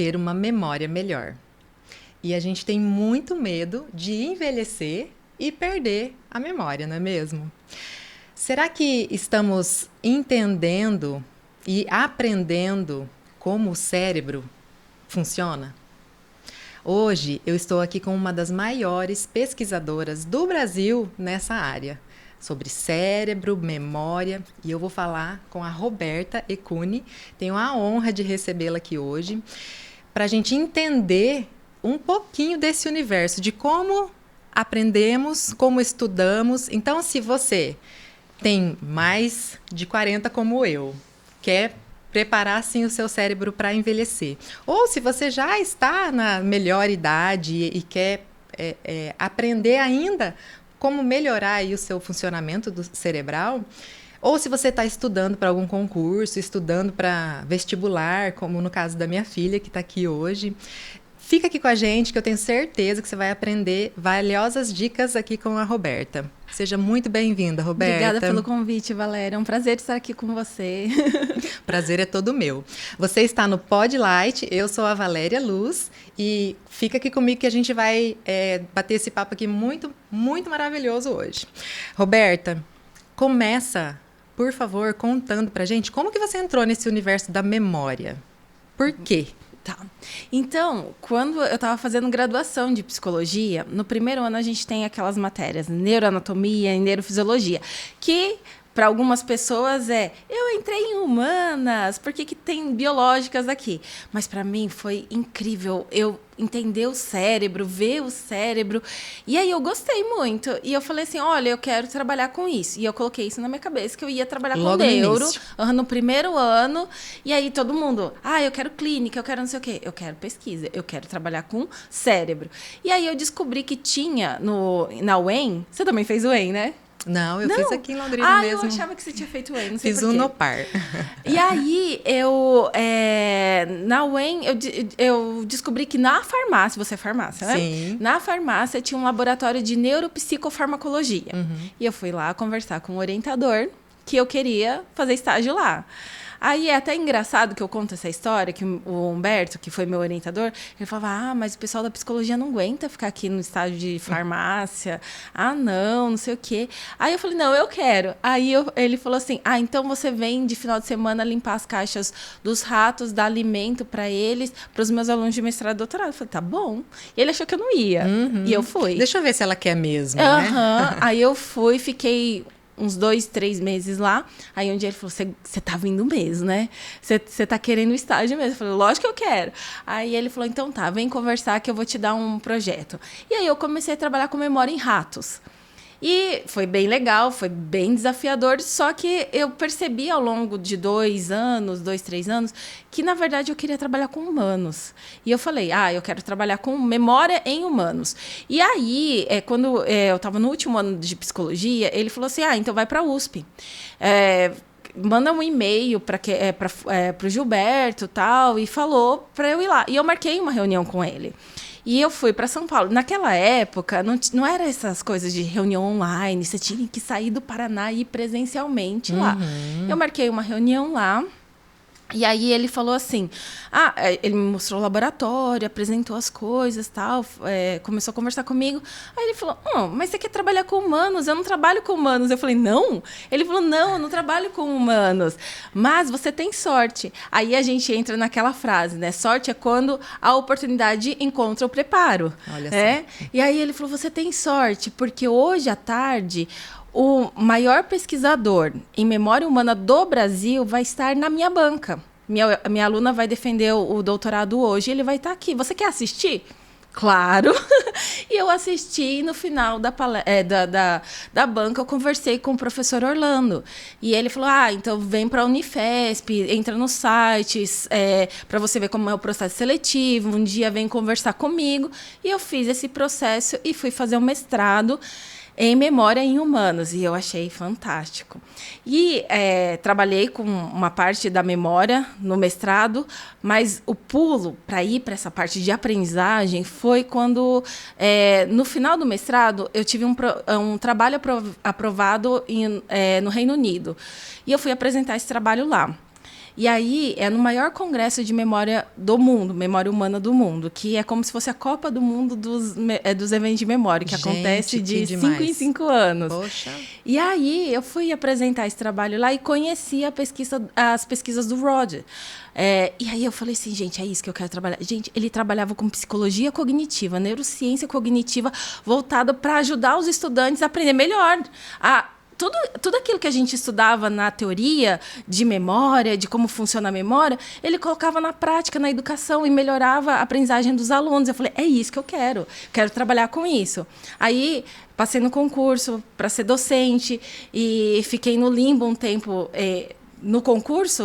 ter uma memória melhor. E a gente tem muito medo de envelhecer e perder a memória, não é mesmo? Será que estamos entendendo e aprendendo como o cérebro funciona? Hoje eu estou aqui com uma das maiores pesquisadoras do Brasil nessa área, sobre cérebro, memória, e eu vou falar com a Roberta Ecuni. Tenho a honra de recebê-la aqui hoje para a gente entender um pouquinho desse universo, de como aprendemos, como estudamos. Então, se você tem mais de 40 como eu, quer preparar assim o seu cérebro para envelhecer, ou se você já está na melhor idade e quer aprender ainda como melhorar aí o seu funcionamento cerebral, ou se você está estudando para algum concurso, estudando para vestibular, como no caso da minha filha que está aqui hoje, fica aqui com a gente que eu tenho certeza que você vai aprender valiosas dicas aqui com a Roberta. Seja muito bem-vinda, Roberta. Obrigada pelo convite, Valéria. É um prazer estar aqui com você. Prazer é todo meu. Você está no Podlight, eu sou a Valéria Luz e fica aqui comigo que a gente vai bater esse papo aqui muito, muito maravilhoso hoje. Roberta, começa, por favor, contando pra gente como que você entrou nesse universo da memória. Por quê? Tá. Então, quando eu estava fazendo graduação de psicologia, no primeiro ano a gente tem aquelas matérias, neuroanatomia e neurofisiologia, que para algumas pessoas eu entrei em humanas, por que tem biológicas aqui? Mas para mim foi incrível eu entender o cérebro, ver o cérebro, e aí eu gostei muito, e eu falei assim, olha, eu quero trabalhar com isso, e eu coloquei isso na minha cabeça, que eu ia trabalhar logo com neuro, no primeiro ano, e aí todo mundo, eu quero clínica, eu quero não sei o quê, eu quero pesquisa, eu quero trabalhar com cérebro. E aí eu descobri que tinha na UEM, você também fez UEM, né? Não, eu fiz aqui em Londrina mesmo. Eu achava que você tinha feito UEM, não sei Fiz por quê. um no par. E aí, na UEM, eu descobri que na farmácia, você é farmácia, né? Sim. Na farmácia tinha um laboratório de neuropsicofarmacologia. Uhum. E eu fui lá conversar com o orientador que eu queria fazer estágio lá. Aí é até engraçado que eu conto essa história, que o Humberto, que foi meu orientador, ele falava, mas o pessoal da psicologia não aguenta ficar aqui no estágio de farmácia. Não sei o quê. Aí eu falei, não, eu quero. Aí ele falou assim, então você vem de final de semana limpar as caixas dos ratos, dar alimento para eles, para os meus alunos de mestrado e doutorado. Eu falei, tá bom. E ele achou que eu não ia. Uhum. E eu fui. Deixa eu ver se ela quer mesmo, né? Aí eu fui, fiquei uns 2, 3 meses lá. Aí um dia ele falou, você tá vindo mesmo, né? Você tá querendo estágio mesmo? Eu falei, lógico que eu quero. Aí ele falou, então tá, vem conversar que eu vou te dar um projeto. E aí eu comecei a trabalhar com memória em ratos. E foi bem legal, foi bem desafiador, só que eu percebi ao longo de 2 anos, 2, 3 anos, que na verdade eu queria trabalhar com humanos. E eu falei, eu quero trabalhar com memória em humanos. E aí, quando eu estava no último ano de psicologia, ele falou assim, então vai para a USP. Manda um e-mail para o Gilberto e tal, e falou para eu ir lá. E eu marquei uma reunião com ele. E eu fui para São Paulo. Naquela época, não era essas coisas de reunião online, você tinha que sair do Paraná e ir presencialmente lá. Eu marquei uma reunião lá. E aí ele falou assim, ele me mostrou o laboratório, apresentou as coisas, tal, começou a conversar comigo. Aí ele falou, mas você quer trabalhar com humanos? Eu não trabalho com humanos. Eu falei, não? Ele falou, não, eu não trabalho com humanos, mas você tem sorte. Aí a gente entra naquela frase, né? Sorte é quando a oportunidade encontra o preparo. Olha só. E aí ele falou, você tem sorte, porque hoje à tarde o maior pesquisador em memória humana do Brasil vai estar na minha banca. Minha aluna vai defender o doutorado hoje, ele vai estar aqui. Você quer assistir? Claro. E eu assisti, no final da banca, eu conversei com o professor Orlando. E ele falou, então vem para a Unifesp, entra nos sites, para você ver como é o processo seletivo, um dia vem conversar comigo. E eu fiz esse processo e fui fazer um mestrado em memória em humanos, e eu achei fantástico. E trabalhei com uma parte da memória no mestrado, mas o pulo para ir para essa parte de aprendizagem foi quando, no final do mestrado, eu tive um trabalho aprovado no Reino Unido. E eu fui apresentar esse trabalho lá. E aí é no maior congresso de memória do mundo, memória humana do mundo, que é como se fosse a Copa do Mundo dos eventos de memória, que acontece de 5 em 5 anos. Poxa. E aí eu fui apresentar esse trabalho lá e conheci as pesquisas do Roger. E aí eu falei assim, gente, é isso que eu quero trabalhar. Gente, ele trabalhava com psicologia cognitiva, neurociência cognitiva, voltada para ajudar os estudantes a aprender melhor. Tudo aquilo que a gente estudava na teoria de memória, de como funciona a memória, ele colocava na prática, na educação, e melhorava a aprendizagem dos alunos. Eu falei, é isso que eu quero trabalhar com isso. Aí, passei no concurso para ser docente e fiquei no limbo um tempo no concurso,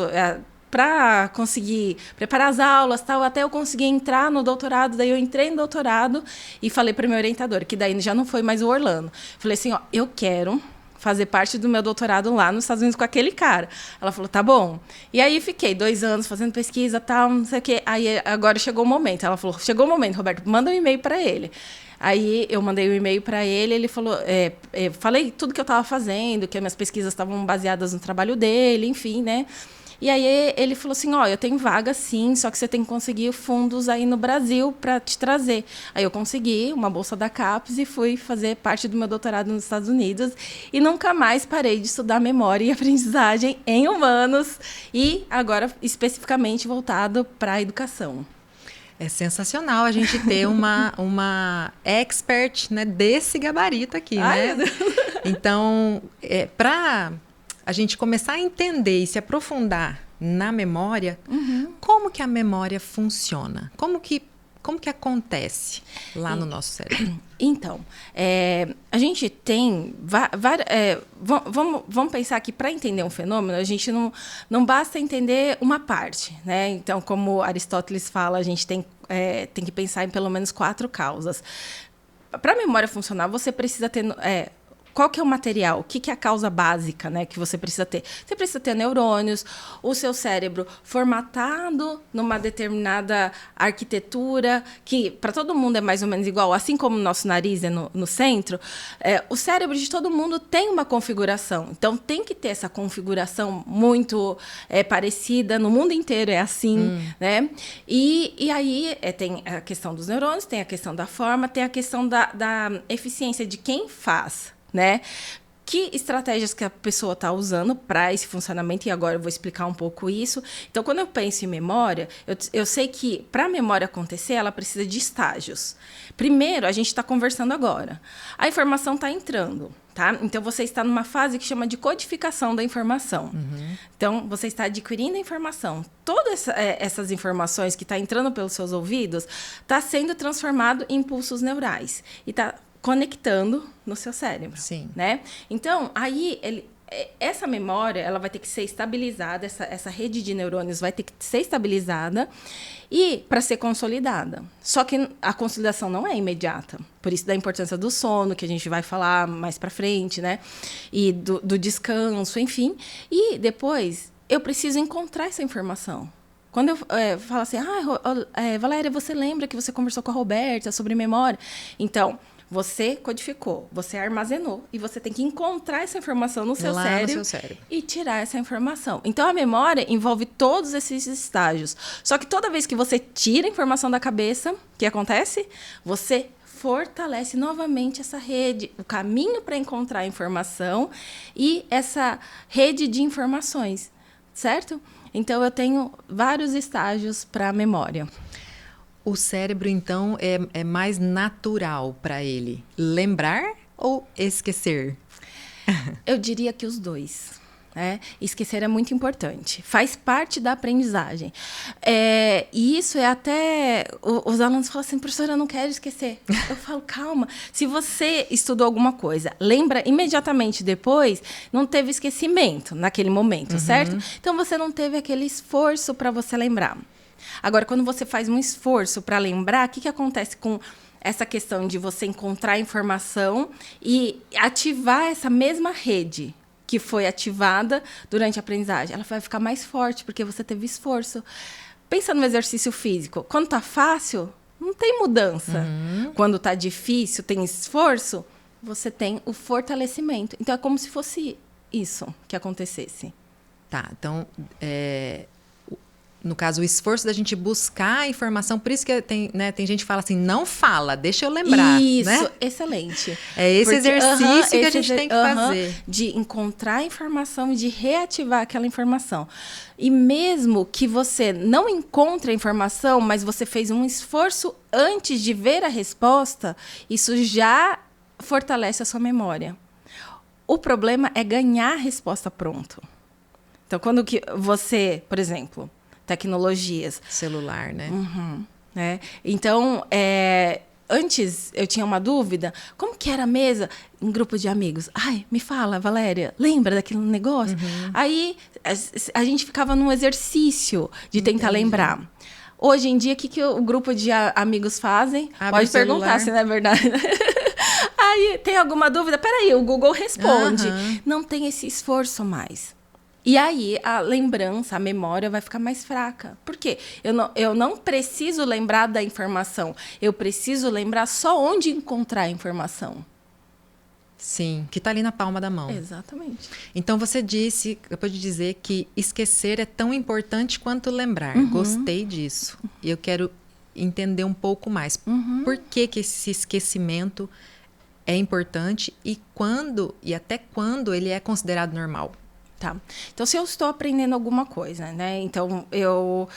para conseguir preparar as aulas, tal, até eu conseguir entrar no doutorado. Daí eu entrei no doutorado e falei para o meu orientador, que daí já não foi mais o Orlando. Falei assim, eu quero fazer parte do meu doutorado lá nos Estados Unidos com aquele cara. Ela falou, tá bom. E aí fiquei 2 anos fazendo pesquisa, tal, não sei o quê. Aí agora chegou o momento. Ela falou, chegou o momento, Roberto, manda um e-mail para ele. Aí eu mandei um e-mail para ele, ele falou, falei tudo que eu estava fazendo, que as minhas pesquisas estavam baseadas no trabalho dele, enfim, né? E aí ele falou assim, eu tenho vaga sim, só que você tem que conseguir fundos aí no Brasil para te trazer. Aí eu consegui uma bolsa da CAPES e fui fazer parte do meu doutorado nos Estados Unidos e nunca mais parei de estudar memória e aprendizagem em humanos e agora especificamente voltado para a educação. É sensacional a gente ter uma expert, né, desse gabarito aqui, né? Meu Deus. Então, para a gente começar a entender e se aprofundar na memória, como que a memória funciona? Como que acontece lá no nosso cérebro? Então, a gente tem... vamos pensar que para entender um fenômeno, a gente não basta entender uma parte, né? Então, como Aristóteles fala, a gente tem que pensar em pelo menos 4 causas. Para a memória funcionar, você precisa ter... qual que é o material? O que é a causa básica, né, que você precisa ter? Você precisa ter neurônios, o seu cérebro formatado numa determinada arquitetura, que para todo mundo é mais ou menos igual, assim como o nosso nariz é no centro, o cérebro de todo mundo tem uma configuração. Então, tem que ter essa configuração muito parecida, no mundo inteiro é assim, né? E aí tem a questão dos neurônios, tem a questão da forma, tem a questão da eficiência de quem faz, né? Que estratégias que a pessoa está usando para esse funcionamento, e agora eu vou explicar um pouco isso. Então, quando eu penso em memória, eu sei que para a memória acontecer, ela precisa de estágios. Primeiro, a gente está conversando agora. A informação está entrando, tá? Então, você está numa fase que chama de codificação da informação. Então, você está adquirindo a informação. Todas essas informações que estão entrando pelos seus ouvidos está sendo transformado em impulsos neurais. E está conectando no seu cérebro. Sim. Né? Então, aí, essa memória ela vai ter que ser estabilizada, essa rede de neurônios vai ter que ser estabilizada e para ser consolidada. Só que a consolidação não é imediata. Por isso da importância do sono, que a gente vai falar mais para frente, né? E do descanso, enfim. E depois, eu preciso encontrar essa informação. Quando eu falo assim, Valéria, você lembra que você conversou com a Roberta sobre memória? Então, você codificou, você armazenou e você tem que encontrar essa informação no seu cérebro e tirar essa informação. Então, a memória envolve todos esses estágios. Só que toda vez que você tira a informação da cabeça, o que acontece? Você fortalece novamente essa rede, o caminho para encontrar a informação e essa rede de informações, certo? Então, eu tenho vários estágios para a memória. O cérebro, então, é mais natural para ele lembrar ou esquecer? Eu diria que os dois. Esquecer é muito importante. Faz parte da aprendizagem. E isso é até... Os alunos falam assim, professora, eu não quero esquecer. Eu falo, calma. Se você estudou alguma coisa, lembra imediatamente depois, não teve esquecimento naquele momento, certo? Então, você não teve aquele esforço para você lembrar. Agora, quando você faz um esforço para lembrar, o que acontece com essa questão de você encontrar informação e ativar essa mesma rede que foi ativada durante a aprendizagem? Ela vai ficar mais forte, porque você teve esforço. Pensa no exercício físico. Quando está fácil, não tem mudança. Quando está difícil, tem esforço, você tem o fortalecimento. Então, é como se fosse isso que acontecesse. Tá, então... no caso, o esforço da gente buscar a informação, por isso que tem gente que fala assim, não fala, deixa eu lembrar. Isso, né? Excelente. É esse exercício que a gente tem que fazer. De encontrar a informação e de reativar aquela informação. E mesmo que você não encontre a informação, mas você fez um esforço antes de ver a resposta, isso já fortalece a sua memória. O problema é ganhar a resposta pronto. Então, quando que você, por exemplo, tecnologias. Celular, né? Né? Então, antes eu tinha uma dúvida, como que era a mesa em grupo de amigos? Ai, me fala, Valéria, lembra daquele negócio? Aí a gente ficava num exercício de tentar lembrar. Hoje em dia, o que o grupo de amigos fazem? Pode perguntar se não é verdade. Aí, tem alguma dúvida? Peraí, o Google responde. Não tem esse esforço mais. E aí, a lembrança, a memória vai ficar mais fraca. Por quê? Eu não preciso lembrar da informação. Eu preciso lembrar só onde encontrar a informação. Sim, que está ali na palma da mão. Exatamente. Então, você acabou de dizer que esquecer é tão importante quanto lembrar. Gostei disso. E eu quero entender um pouco mais. Por que esse esquecimento é importante e até quando ele é considerado normal? Tá. Então, se eu estou aprendendo alguma coisa, né? Então, eu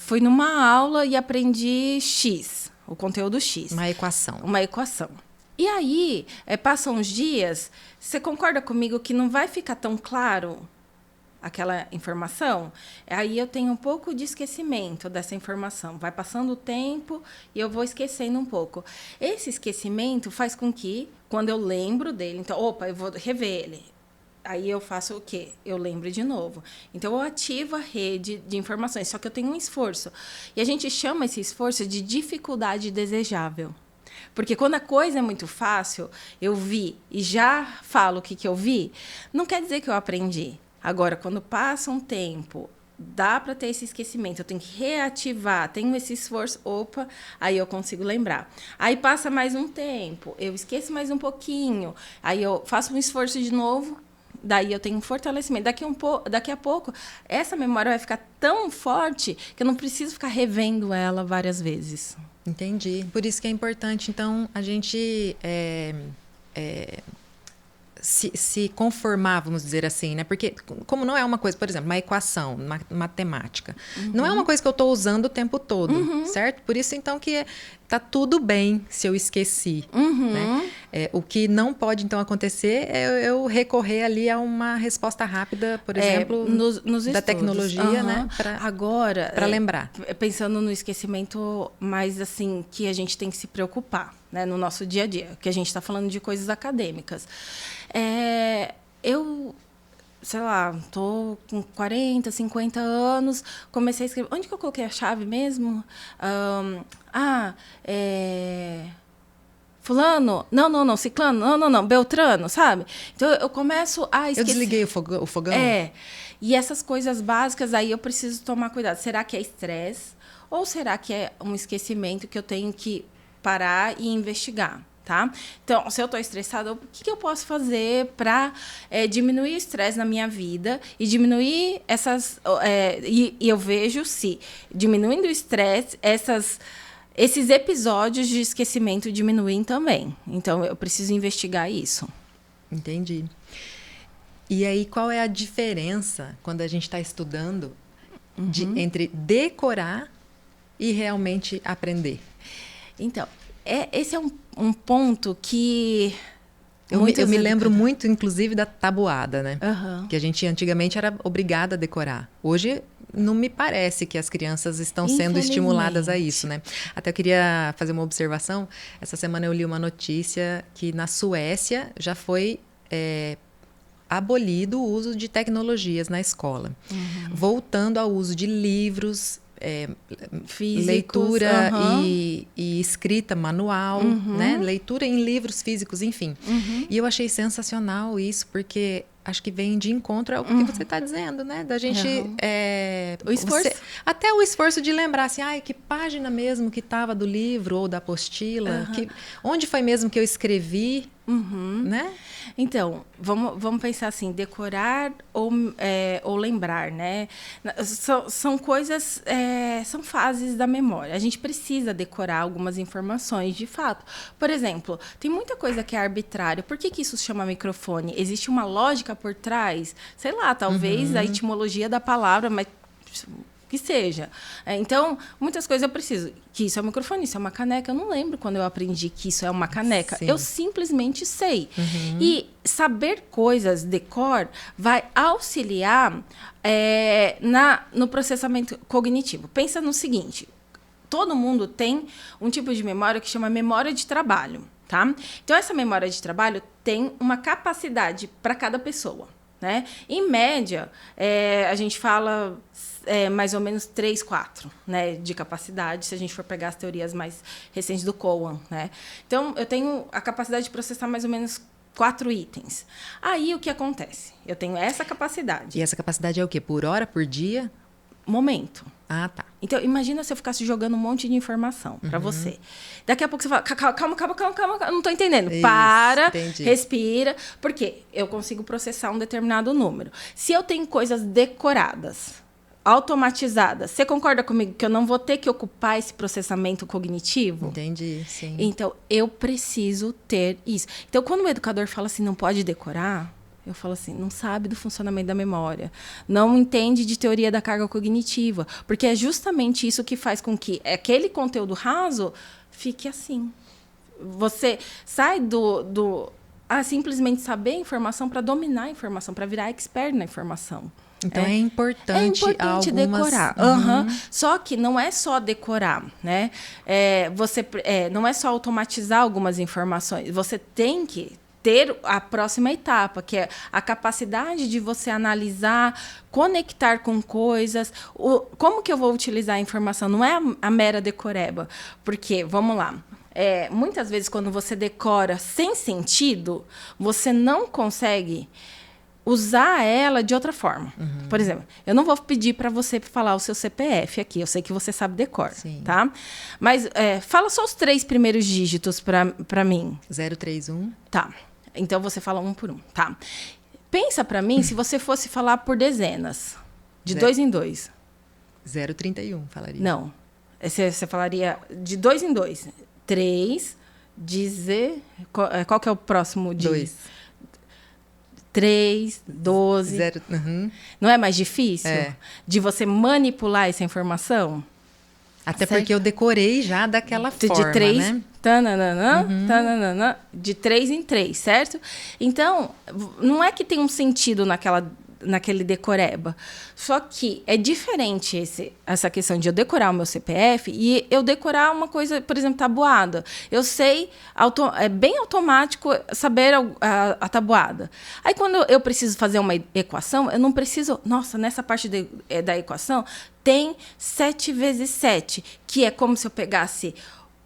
fui numa aula e aprendi X, o conteúdo X. Uma equação. Uma equação. E aí, passam uns dias, você concorda comigo que não vai ficar tão claro aquela informação? Aí eu tenho um pouco de esquecimento dessa informação. Vai passando o tempo e eu vou esquecendo um pouco. Esse esquecimento faz com que, quando eu lembro dele, então, eu vou rever ele. Aí eu faço o quê? Eu lembro de novo. Então, eu ativo a rede de informações, só que eu tenho um esforço. E a gente chama esse esforço de dificuldade desejável. Porque quando a coisa é muito fácil, eu vi e já falo o que eu vi, não quer dizer que eu aprendi. Agora, quando passa um tempo, dá para ter esse esquecimento, eu tenho que reativar, tenho esse esforço, aí eu consigo lembrar. Aí passa mais um tempo, eu esqueço mais um pouquinho, aí eu faço um esforço de novo, daí eu tenho um fortalecimento. Daqui a pouco, essa memória vai ficar tão forte que eu não preciso ficar revendo ela várias vezes. Entendi. Por isso que é importante, então, a gente se conformar, vamos dizer assim, né? Porque como não é uma coisa, por exemplo, uma equação, matemática, não é uma coisa que eu estou usando o tempo todo, certo? Por isso, então, que tá tudo bem se eu esqueci, né? O que não pode, então, acontecer é eu recorrer ali a uma resposta rápida, por exemplo, nos da tecnologia, né? Agora, para lembrar. Pensando no esquecimento mais, assim, que a gente tem que se preocupar, né? No nosso dia a dia, que a gente está falando de coisas acadêmicas. Eu, sei lá, tô com 40, 50 anos, comecei a escrever. Onde que eu coloquei a chave mesmo? Fulano? Não, ciclano? Não, Beltrano, sabe? Então, eu começo a esquecer. Eu desliguei o fogão? E essas coisas básicas, aí eu preciso tomar cuidado. Será que é estresse? Ou será que é um esquecimento que eu tenho que parar e investigar? Tá? Então, se eu estou estressada, o que eu posso fazer para diminuir o estresse na minha vida e diminuir essas... e eu vejo se diminuindo o estresse, esses episódios de esquecimento diminuem também. Então, eu preciso investigar isso. Entendi. E aí, qual é a diferença, quando a gente está estudando, entre decorar e realmente aprender? Então, esse é um ponto que... Eu me lembro muito, inclusive, da tabuada, né? Uhum. Que a gente antigamente era obrigada a decorar. Hoje, não me parece que as crianças estão sendo estimuladas a isso, né? Até eu queria fazer uma observação. Essa semana eu li uma notícia que na Suécia já foi abolido o uso de tecnologias na escola. Voltando ao uso de livros... físicos, leitura e escrita manual, né? Leitura em livros físicos, enfim. E eu achei sensacional isso, porque acho que vem de encontro ao que você está dizendo, né? Da gente... O esforço. Até o esforço de lembrar, assim, que página mesmo que estava do livro ou da apostila? Onde foi mesmo que eu escrevi, né? Então, vamos pensar assim, decorar ou lembrar, né? São coisas, são fases da memória. A gente precisa decorar algumas informações, de fato. Por exemplo, tem muita coisa que é arbitrária. Por que isso se chama microfone? Existe uma lógica por trás? Sei lá, talvez a etimologia da palavra, mas... que seja. Então, muitas coisas eu preciso. Que isso é um microfone, isso é uma caneca. Eu não lembro quando eu aprendi que isso é uma caneca. Sim. Eu simplesmente sei. E saber coisas de cor vai auxiliar no processamento cognitivo. Pensa no seguinte. Todo mundo tem um tipo de memória que chama memória de trabalho, tá? Então, essa memória de trabalho tem uma capacidade para cada pessoa, né? Em média, a gente fala... mais ou menos 3, 4, né, de capacidade, se a gente for pegar as teorias mais recentes do Cohen, né? Então, eu tenho a capacidade de processar mais ou menos 4 itens. Aí, o que acontece? Eu tenho essa capacidade. E essa capacidade é o quê? Por hora, por dia? Momento. Ah, tá. Então, imagina se eu ficasse jogando um monte de informação para você. Daqui a pouco você fala, calma, não estou entendendo. Isso, para, entendi. Respira. Por quê? Eu consigo processar um determinado número. Se eu tenho coisas decoradas, automatizadas, você concorda comigo que eu não vou ter que ocupar esse processamento cognitivo? Entendi, sim. Então, eu preciso ter isso. Então, quando o educador fala assim, não pode decorar, eu falo assim, não sabe do funcionamento da memória, não entende de teoria da carga cognitiva, porque é justamente isso que faz com que aquele conteúdo raso fique assim. Você sai do simplesmente saber a informação para dominar a informação, para virar expert na informação. Então é importante decorar. Só que não é só decorar, né? Não é só automatizar algumas informações. Você tem que ter a próxima etapa, que é a capacidade de você analisar, conectar com coisas. Como que eu vou utilizar a informação? Não é a mera decoreba. Porque, vamos lá, muitas vezes quando você decora sem sentido, você não consegue usar ela de outra forma. Por exemplo, eu não vou pedir para você falar o seu CPF aqui. Eu sei que você sabe decor, tá? Mas fala só os 3 primeiros dígitos para mim. 031. Tá. Então, você fala um por um, tá? Pensa para mim se você fosse falar por dezenas. De 2 em 2. 031, falaria. Não. Você falaria de 2 em 2. 3, qual que é o próximo? 2. 3, 12. Não é mais difícil de você manipular essa informação? Até porque eu decorei já daquela forma, de 3, né? De 3 em 3, certo? Então, não é que tem um sentido naquele decoreba. Só que é diferente essa questão de eu decorar o meu CPF e eu decorar uma coisa, por exemplo, tabuada. Eu sei, é bem automático saber a tabuada. Aí, quando eu preciso fazer uma equação, eu não preciso... Nossa, nessa parte da equação tem 7 vezes 7, que é como se eu pegasse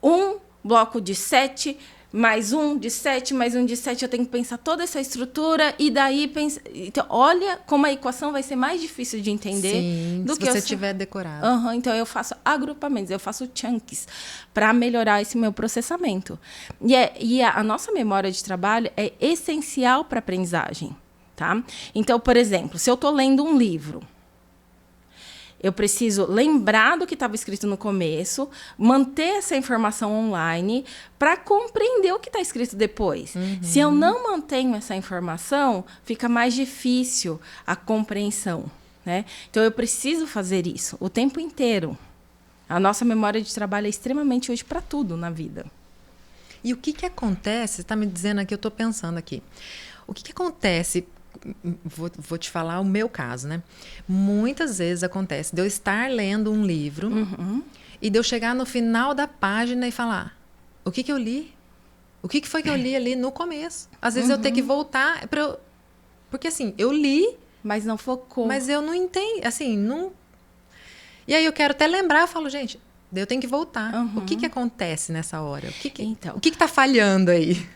um bloco de 7... mais um de 7, mais um de 7, eu tenho que pensar toda essa estrutura e daí pensar... Então, olha como a equação vai ser mais difícil de entender do que se você tiver decorado. Então, eu faço agrupamentos, eu faço chunks para melhorar esse meu processamento. E a nossa memória de trabalho é essencial para a aprendizagem, tá? Então, por exemplo, se eu estou lendo um livro, eu preciso lembrar do que estava escrito no começo, manter essa informação online para compreender o que está escrito depois. Se eu não mantenho essa informação, fica mais difícil a compreensão, né? Então, eu preciso fazer isso o tempo inteiro. A nossa memória de trabalho é extremamente útil para tudo na vida. E o que acontece? Você está me dizendo aqui, eu estou pensando aqui. O que acontece... Vou te falar o meu caso, né? Muitas vezes acontece de eu estar lendo um livro e de eu chegar no final da página e falar: o que eu li? O que foi que eu li ali no começo? Às vezes eu tenho que voltar porque assim, eu li, mas não focou. Mas eu não entendi, assim, não. E aí eu quero até lembrar, eu falo, gente, eu tenho que voltar. O que acontece nessa hora? O que está falhando aí?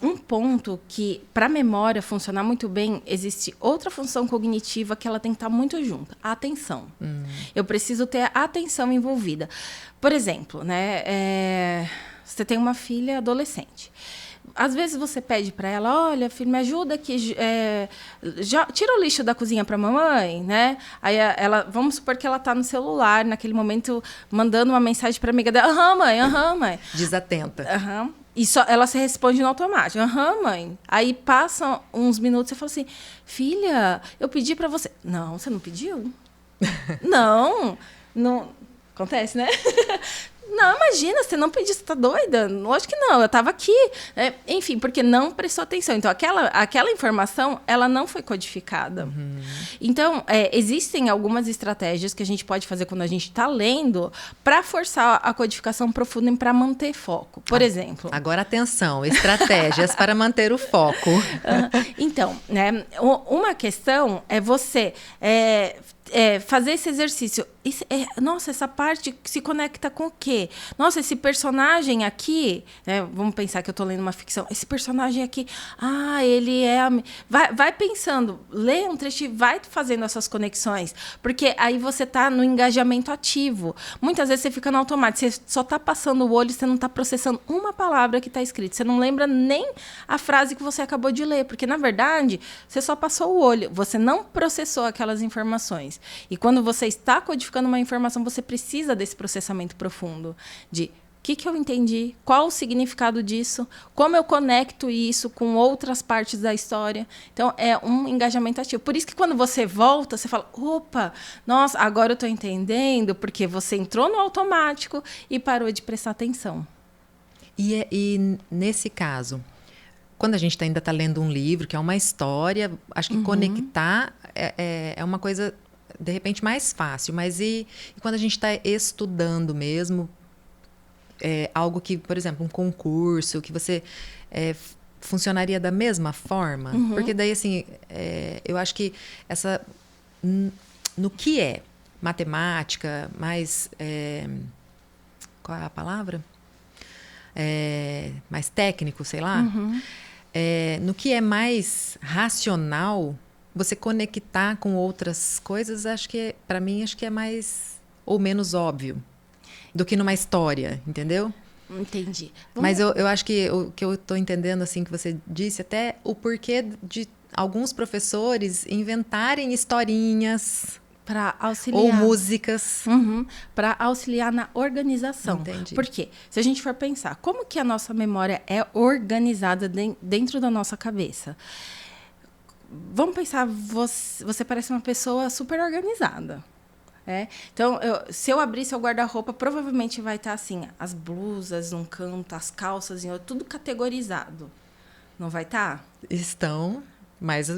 um ponto que, para a memória funcionar muito bem, existe outra função cognitiva que ela tem que estar muito junta, a atenção. Eu preciso ter a atenção envolvida. Por exemplo, né, você tem uma filha adolescente. Às vezes você pede para ela, olha, filho, me ajuda aqui, tira o lixo da cozinha para a mamãe, né? Aí vamos supor que ela está no celular, naquele momento, mandando uma mensagem para a amiga dela, mãe. Desatenta. E ela se responde no automático, mãe. Aí passam uns minutos e você fala assim, filha, eu pedi para você. Não, você não pediu? Não. Acontece, né? Não, imagina, você não pediu, você tá doida? Lógico que não, eu estava aqui. Enfim, porque não prestou atenção. Então, aquela informação, ela não foi codificada. Então, existem algumas estratégias que a gente pode fazer quando a gente está lendo para forçar a codificação profunda e para manter foco. Por exemplo... Agora, atenção, estratégias para manter o foco. Então, né, uma questão é você... fazer esse exercício. Nossa, essa parte se conecta com o quê? Nossa, esse personagem aqui... Né, vamos pensar que eu estou lendo uma ficção. Esse personagem aqui... ele é... Vai pensando. Lê um trecho e vai fazendo essas conexões. Porque aí você está no engajamento ativo. Muitas vezes você fica no automático. Você só está passando o olho, você não está processando uma palavra que está escrita. Você não lembra nem a frase que você acabou de ler. Porque, na verdade, você só passou o olho. Você não processou aquelas informações. E quando você está codificando uma informação, você precisa desse processamento profundo de o que eu entendi, qual o significado disso, como eu conecto isso com outras partes da história. Então, é um engajamento ativo. Por isso que quando você volta, você fala, opa, nossa, agora eu estou entendendo, porque você entrou no automático e parou de prestar atenção. E nesse caso, quando a gente ainda está lendo um livro, que é uma história, acho que conectar é uma coisa... de repente mais fácil, mas e quando a gente está estudando mesmo, algo que, por exemplo, um concurso, que você funcionaria da mesma forma? Porque daí, assim, eu acho que no que é matemática, mais... qual é a palavra? Mais técnico, sei lá. No que é mais racional... Você conectar com outras coisas, acho que para mim acho que é mais ou menos óbvio do que numa história, entendeu? Entendi. Mas eu acho que o que eu estou entendendo, assim, que você disse, até o porquê de alguns professores inventarem historinhas para auxiliar. Ou músicas. Para auxiliar na organização. Entendi. Por quê? Se a gente for pensar, como que a nossa memória é organizada dentro da nossa cabeça? Vamos pensar, você parece uma pessoa super organizada. Então, se eu abrir seu guarda-roupa, provavelmente vai estar assim, as blusas num canto, as calças em outro, tudo categorizado. Não vai estar? Estão, mas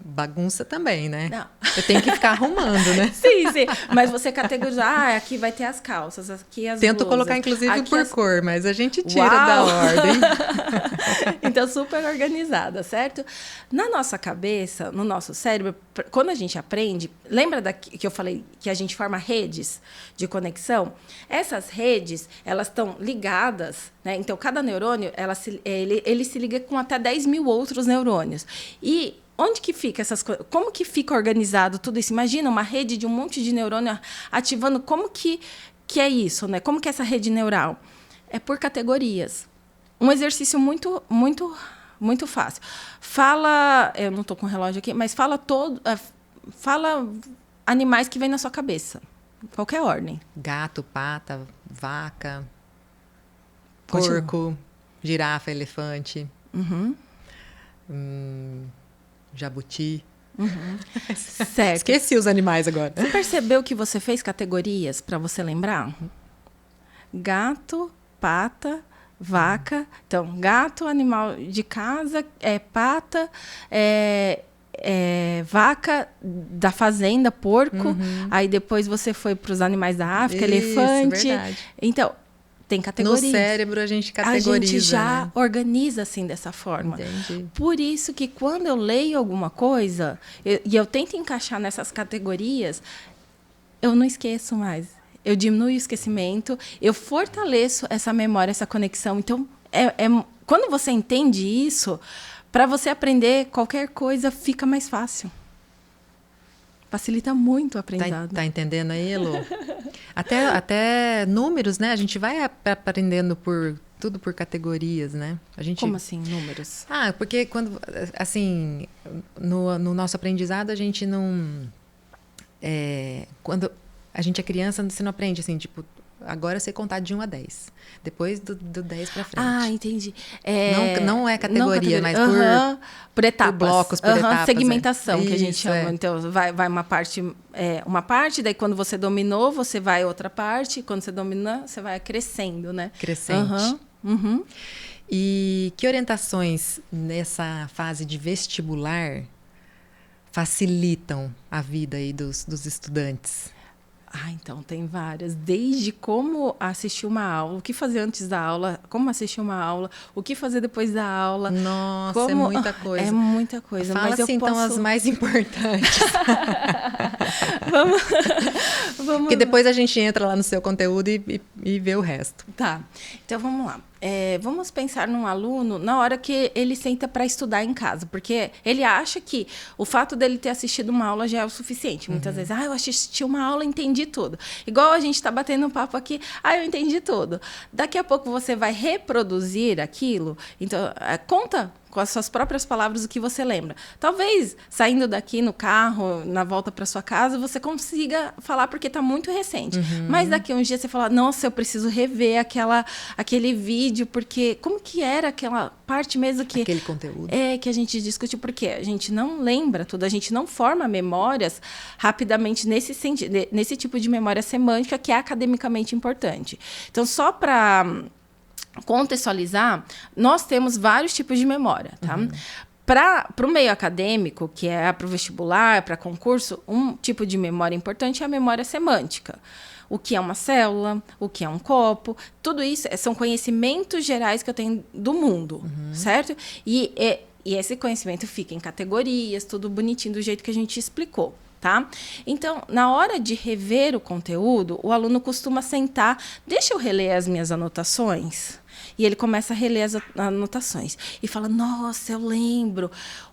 bagunça também, né? Não. Eu tenho que ficar arrumando, né? Sim. Mas você categorizar, aqui vai ter as calças, aqui as Tento blusas. colocar, inclusive, aqui por cor, mas a gente tira da ordem. Então, super organizada, certo? Na nossa cabeça, no nosso cérebro, quando a gente aprende... Lembra que eu falei que a gente forma redes de conexão? Essas redes, elas estão ligadas, né? Então, cada neurônio, ele se liga com até 10 mil outros neurônios. E onde que fica essas coisas? Como que fica organizado tudo isso? Imagina uma rede de um monte de neurônio ativando. Como que é isso, né? Como que é essa rede neural? É por categorias. Um exercício muito, muito, muito fácil. Fala, eu não estou com o relógio aqui, mas fala animais que vêm na sua cabeça. Qualquer ordem. Gato, pata, vaca, Continua. porco, girafa, elefante. Jabuti. Certo. Esqueci os animais agora. Você percebeu que você fez categorias para você lembrar? Gato, pata, vaca. Então, gato, animal de casa, pata, vaca da fazenda, porco. Aí depois você foi para os animais da África, elefante. Verdade. Então, tem categorias. No cérebro a gente categoriza. A gente já organiza assim dessa forma. Entendi. Por isso que quando eu leio alguma coisa e eu tento encaixar nessas categorias, eu não esqueço mais. Eu diminuo o esquecimento, eu fortaleço essa memória, essa conexão. Então, quando você entende isso, para você aprender qualquer coisa fica mais fácil. Facilita muito o aprendizado. Tá entendendo aí, Elô? Até números, né? A gente vai aprendendo tudo por categorias, né? Como assim, números? Porque quando, assim, no nosso aprendizado, a gente não... quando a gente é criança, você não aprende, assim, tipo, agora você contar de 1 a 10. Depois do 10 para frente. Entendi. Não é categoria, mas por etapas. Por blocos, por etapas. Segmentação, que a gente chama. Então, vai uma parte, daí quando você dominou, você vai outra parte. Quando você domina, você vai crescendo, né? Crescente. E que orientações nessa fase de vestibular facilitam a vida aí dos estudantes? Então tem várias. Desde como assistir uma aula, o que fazer antes da aula, como assistir uma aula, o que fazer depois da aula. Nossa, é muita coisa. É muita coisa. Fala assim, então, as mais importantes. Vamos. Porque depois a gente entra lá no seu conteúdo e vê o resto. Tá. Então, vamos lá. Vamos pensar num aluno na hora que ele senta para estudar em casa, porque ele acha que o fato dele ter assistido uma aula já é o suficiente. Muitas vezes, eu assisti uma aula e entendi tudo. Igual a gente está batendo um papo aqui, eu entendi tudo. Daqui a pouco você vai reproduzir aquilo, então conta com as suas próprias palavras o que você lembra. Talvez, saindo daqui no carro, na volta para sua casa, você consiga falar porque está muito recente. Mas daqui a uns dias você fala, nossa, eu preciso rever aquele vídeo, porque como que era aquela parte mesmo que... Aquele conteúdo. Que a gente discute, porque a gente não lembra tudo, a gente não forma memórias rapidamente nesse tipo de memória semântica que é academicamente importante. Então, só para contextualizar, nós temos vários tipos de memória, tá? Para o meio acadêmico, que é para o vestibular, para concurso, um tipo de memória importante é a memória semântica. O que é uma célula, o que é um copo, tudo isso são conhecimentos gerais que eu tenho do mundo, certo? E esse conhecimento fica em categorias, tudo bonitinho do jeito que a gente explicou. Tá? Então, na hora de rever o conteúdo, o aluno costuma sentar, deixa eu reler as minhas anotações. E ele começa a reler as anotações. E fala, nossa, eu lembro.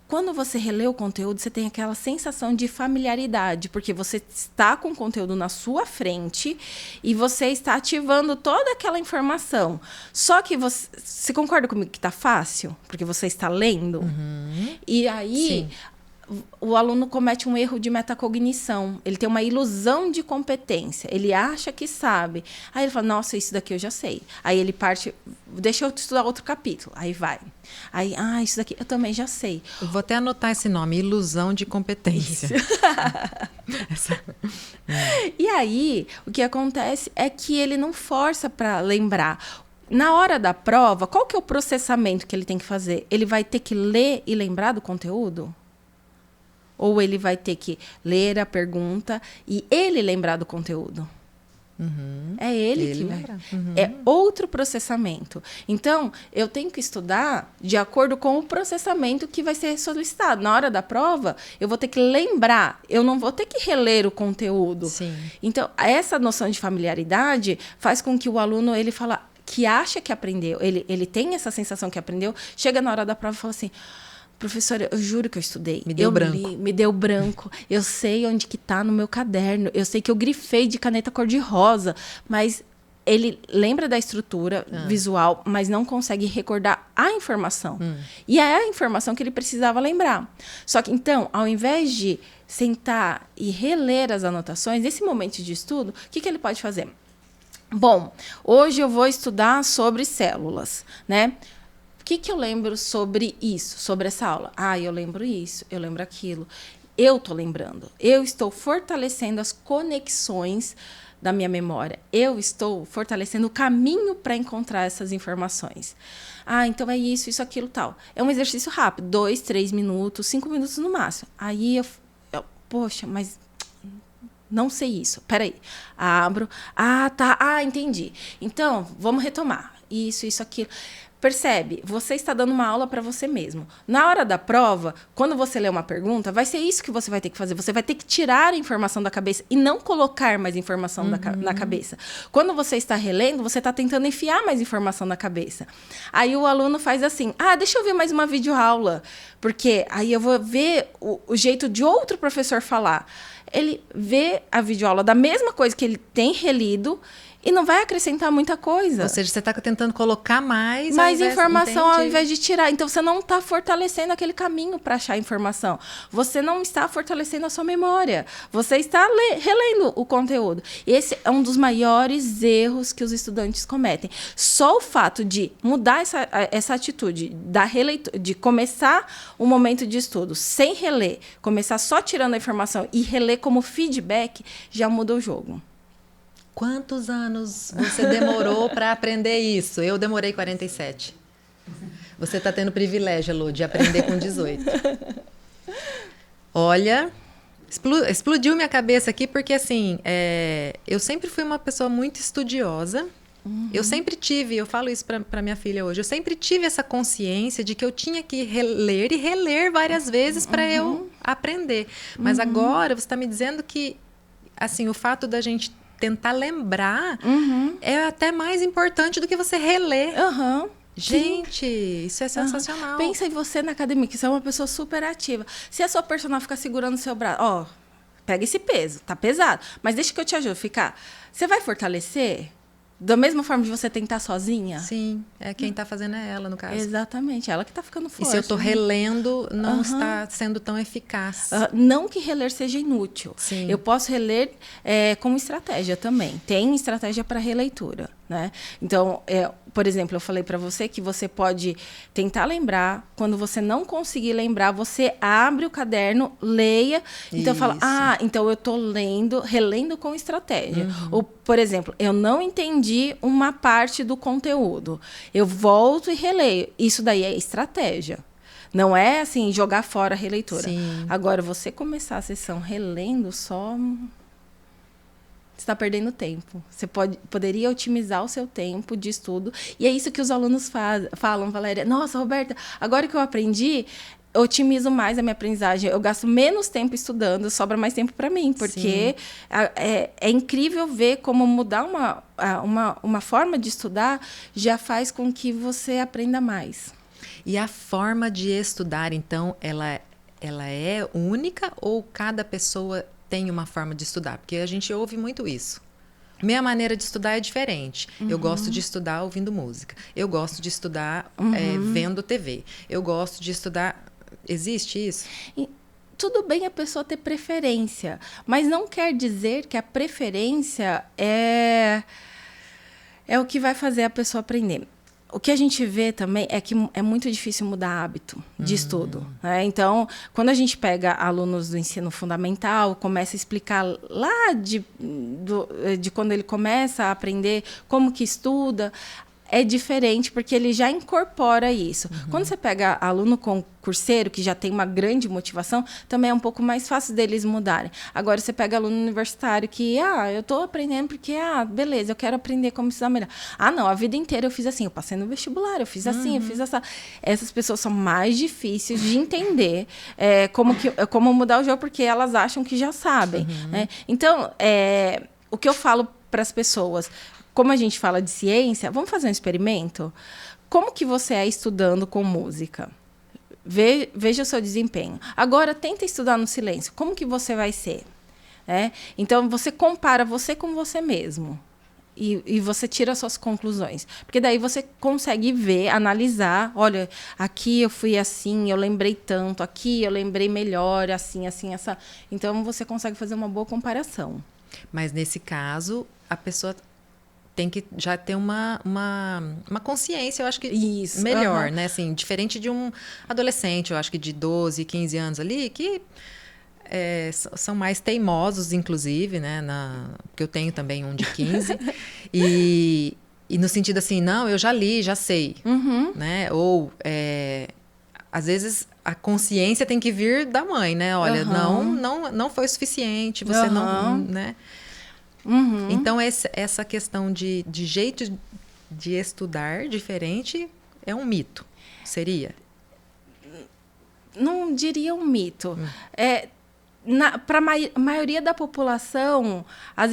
Quando você relê o conteúdo, você tem aquela sensação de familiaridade, porque você está com o conteúdo na sua frente e você está ativando toda aquela informação. Só que você concorda comigo que está fácil? Porque você está lendo? E aí... Sim. O aluno comete um erro de metacognição. Ele tem uma ilusão de competência. Ele acha que sabe. Aí ele fala, nossa, isso daqui eu já sei. Aí ele parte, deixa eu estudar outro capítulo. Aí vai. Aí, isso daqui eu também já sei. Eu vou até anotar esse nome, ilusão de competência. E aí, o que acontece é que ele não força para lembrar. Na hora da prova, qual que é o processamento que ele tem que fazer? Ele vai ter que ler e lembrar do conteúdo? Ou ele vai ter que ler a pergunta e ele lembrar do conteúdo? É ele que vai. É outro processamento. Então, eu tenho que estudar de acordo com o processamento que vai ser solicitado. Na hora da prova, eu vou ter que lembrar. Eu não vou ter que reler o conteúdo. Sim. Então, essa noção de familiaridade faz com que o aluno ele fala que acha que aprendeu. Ele tem essa sensação que aprendeu. Chega na hora da prova e fala assim... Professora, eu juro que eu estudei. Me deu branco. Me deu branco. Eu sei onde que tá no meu caderno. Eu sei que eu grifei de caneta cor-de-rosa. Mas ele lembra da estrutura visual, mas não consegue recordar a informação. E é a informação que ele precisava lembrar. Só que, então, ao invés de sentar e reler as anotações, nesse momento de estudo, o que ele pode fazer? Bom, hoje eu vou estudar sobre células, né? O que eu lembro sobre isso, sobre essa aula? Eu lembro isso, eu lembro aquilo. Eu estou lembrando. Eu estou fortalecendo as conexões da minha memória. Eu estou fortalecendo o caminho para encontrar essas informações. Então é isso, aquilo, tal. É um exercício rápido, 2, 3 minutos, 5 minutos no máximo. Aí eu poxa, mas... não sei isso. Peraí. Abro. Tá. Entendi. Então, vamos retomar. Isso, aquilo. Percebe? Você está dando uma aula para você mesmo. Na hora da prova, quando você lê uma pergunta, vai ser isso que você vai ter que fazer. Você vai ter que tirar a informação da cabeça e não colocar mais informação na cabeça. Quando você está relendo, você está tentando enfiar mais informação na cabeça. Aí o aluno faz assim, deixa eu ver mais uma videoaula, porque aí eu vou ver o jeito de outro professor falar. Ele vê a videoaula da mesma coisa que ele tem relido e não vai acrescentar muita coisa. Ou seja, você está tentando colocar mais informação ao invés de tirar. Então, você não está fortalecendo aquele caminho para achar informação. Você não está fortalecendo a sua memória. Você está relendo o conteúdo. Esse é um dos maiores erros que os estudantes cometem. Só o fato de mudar essa atitude da releitura, de começar o momento de estudo sem reler, começar só tirando a informação e reler como feedback, já muda o jogo. Quantos anos você demorou para aprender isso? Eu demorei 47. Você está tendo privilégio, Lu, de aprender com 18. Olha, explodiu minha cabeça aqui, porque assim, eu sempre fui uma pessoa muito estudiosa. Eu sempre tive, eu falo isso para minha filha hoje, eu sempre tive essa consciência de que eu tinha que ler e reler várias vezes para eu aprender. Mas agora você está me dizendo que assim, o fato da gente tentar lembrar é até mais importante do que você reler. Gente, isso é sensacional. Pensa em você na academia, que você é uma pessoa super ativa. Se a sua personal ficar segurando o seu braço, pega esse peso, tá pesado, mas deixa que eu te ajudo a ficar. Você vai fortalecer? Da mesma forma de você tentar sozinha? Sim, quem está fazendo é ela, no caso. Exatamente, ela que está ficando forte. E se eu estou relendo, não está sendo tão eficaz. Não que reler seja inútil. Sim. Eu posso reler como estratégia também. Tem estratégia para releitura, né? Então, por exemplo, eu falei para você que você pode tentar lembrar. Quando você não conseguir lembrar, você abre o caderno, leia. Então, fala, então eu estou relendo com estratégia. Ou, por exemplo, eu não entendi uma parte do conteúdo. Eu volto e releio. Isso daí é estratégia. Não é, assim, jogar fora a releitura. Sim. Agora, você começar a sessão relendo só... Você está perdendo tempo. Você poderia otimizar o seu tempo de estudo. E é isso que os alunos falam, Valéria. Nossa, Roberta, agora que eu aprendi, eu otimizo mais a minha aprendizagem. Eu gasto menos tempo estudando, sobra mais tempo para mim. Porque é incrível ver como mudar uma forma de estudar já faz com que você aprenda mais. E a forma de estudar, então, ela é única ou cada pessoa tem uma forma de estudar? Porque a gente ouve muito isso. Minha maneira de estudar é diferente. Eu gosto de estudar ouvindo música. Eu gosto de estudar vendo TV. Eu gosto de estudar... Existe isso? Tudo bem a pessoa ter preferência, mas não quer dizer que a preferência é o que vai fazer a pessoa aprender. O que a gente vê também é que é muito difícil mudar hábito de estudo, né? Então, quando a gente pega alunos do ensino fundamental, começa a explicar lá de quando ele começa a aprender como que estuda, é diferente porque ele já incorpora isso. Quando você pega aluno concurseiro, que já tem uma grande motivação, também é um pouco mais fácil deles mudarem. Agora, você pega aluno universitário que, eu estou aprendendo porque, beleza, eu quero aprender como estudar melhor. Não, a vida inteira eu fiz assim, eu passei no vestibular, eu fiz assim, eu fiz essa. Essas pessoas são mais difíceis de entender como mudar o jogo, porque elas acham que já sabem. Né? Então, o que eu falo para as pessoas... Como a gente fala de ciência, vamos fazer um experimento? Como que você é estudando com música? Veja o seu desempenho. Agora, tenta estudar no silêncio. Como que você vai ser? Então, você compara você com você mesmo. E você tira as suas conclusões. Porque daí você consegue ver, analisar. Olha, aqui eu fui assim, eu lembrei tanto. Aqui eu lembrei melhor, assim, essa. Então, você consegue fazer uma boa comparação. Mas, nesse caso, a pessoa... tem que já ter uma consciência, eu acho que isso, melhor, né? Assim, diferente de um adolescente, eu acho que de 12, 15 anos ali, que são mais teimosos, inclusive, né? Porque eu tenho também um de 15. e no sentido assim, não, eu já li, já sei. Né? Ou, às vezes, a consciência tem que vir da mãe, né? Olha, não foi o suficiente, você não... né? Então, essa questão de jeito de estudar diferente, é um mito. Seria? Não diria um mito. Para a maioria da população, as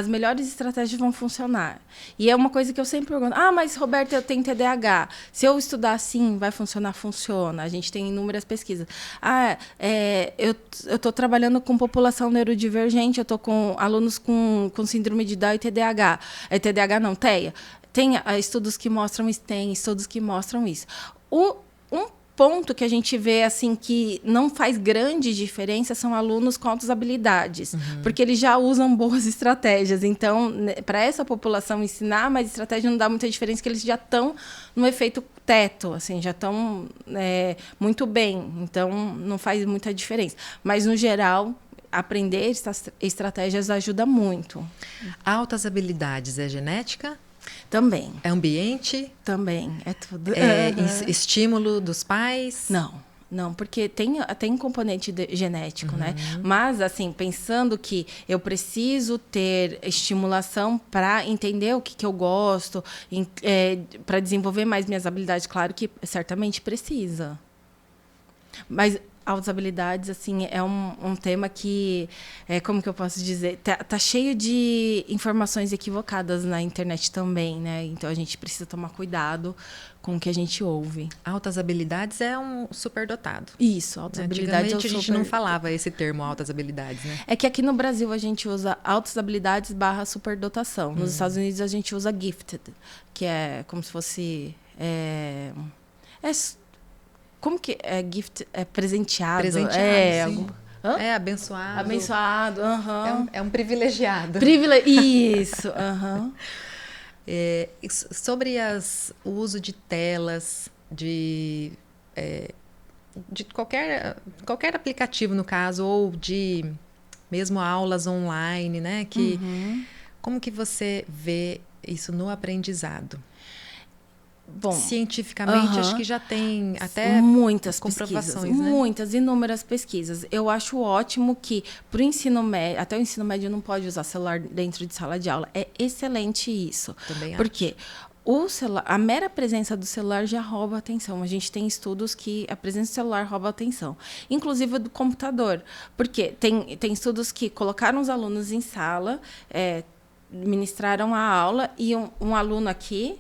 melhores estratégias vão funcionar. E é uma coisa que eu sempre pergunto: mas Roberta, eu tenho TDAH. Se eu estudar assim, vai funcionar? Funciona. A gente tem inúmeras pesquisas. Eu estou trabalhando com população neurodivergente, eu estou com alunos com síndrome de Down e TDAH. TDAH não, TEA. Tem estudos que mostram isso, tem estudos que mostram isso. Um ponto que a gente vê assim que não faz grande diferença são alunos com altas habilidades, porque eles já usam boas estratégias. Então, para essa população ensinar mais estratégia não dá muita diferença, porque eles já estão no efeito teto, assim, já estão muito bem. Então, não faz muita diferença. Mas, no geral, aprender estratégias ajuda muito. Altas habilidades é genética? Também. É ambiente? Também, é tudo. Estímulo dos pais? Não, porque tem componente genético, né? Mas, assim, pensando que eu preciso ter estimulação para entender o que eu gosto, para desenvolver mais minhas habilidades, claro que certamente precisa. Mas altas habilidades, assim, é um tema que, como que eu posso dizer, tá cheio de informações equivocadas na internet também, né? Então, a gente precisa tomar cuidado com o que a gente ouve. Altas habilidades é um superdotado. Isso, altas habilidades é a gente não falava esse termo, altas habilidades, né? É que aqui no Brasil a gente usa altas habilidades / superdotação. Nos Estados Unidos a gente usa gifted, que é como se fosse... Como que é gift? É presenteado. Sim. Abençoado. Abençoado, É um privilegiado. Isso, Sobre o uso de telas, de qualquer aplicativo, no caso, ou de mesmo aulas online, né? Como que você vê isso no aprendizado? Bom, cientificamente, acho que já tem até muitas comprovações, pesquisas, né? Muitas, inúmeras pesquisas. Eu acho ótimo que, para o ensino médio, até o ensino médio não pode usar celular dentro de sala de aula. É excelente isso. Também Por quê? A mera presença do celular já rouba a atenção. A gente tem estudos que a presença do celular rouba a atenção. Inclusive do computador. Porque tem estudos que colocaram os alunos em sala, ministraram a aula, e um aluno aqui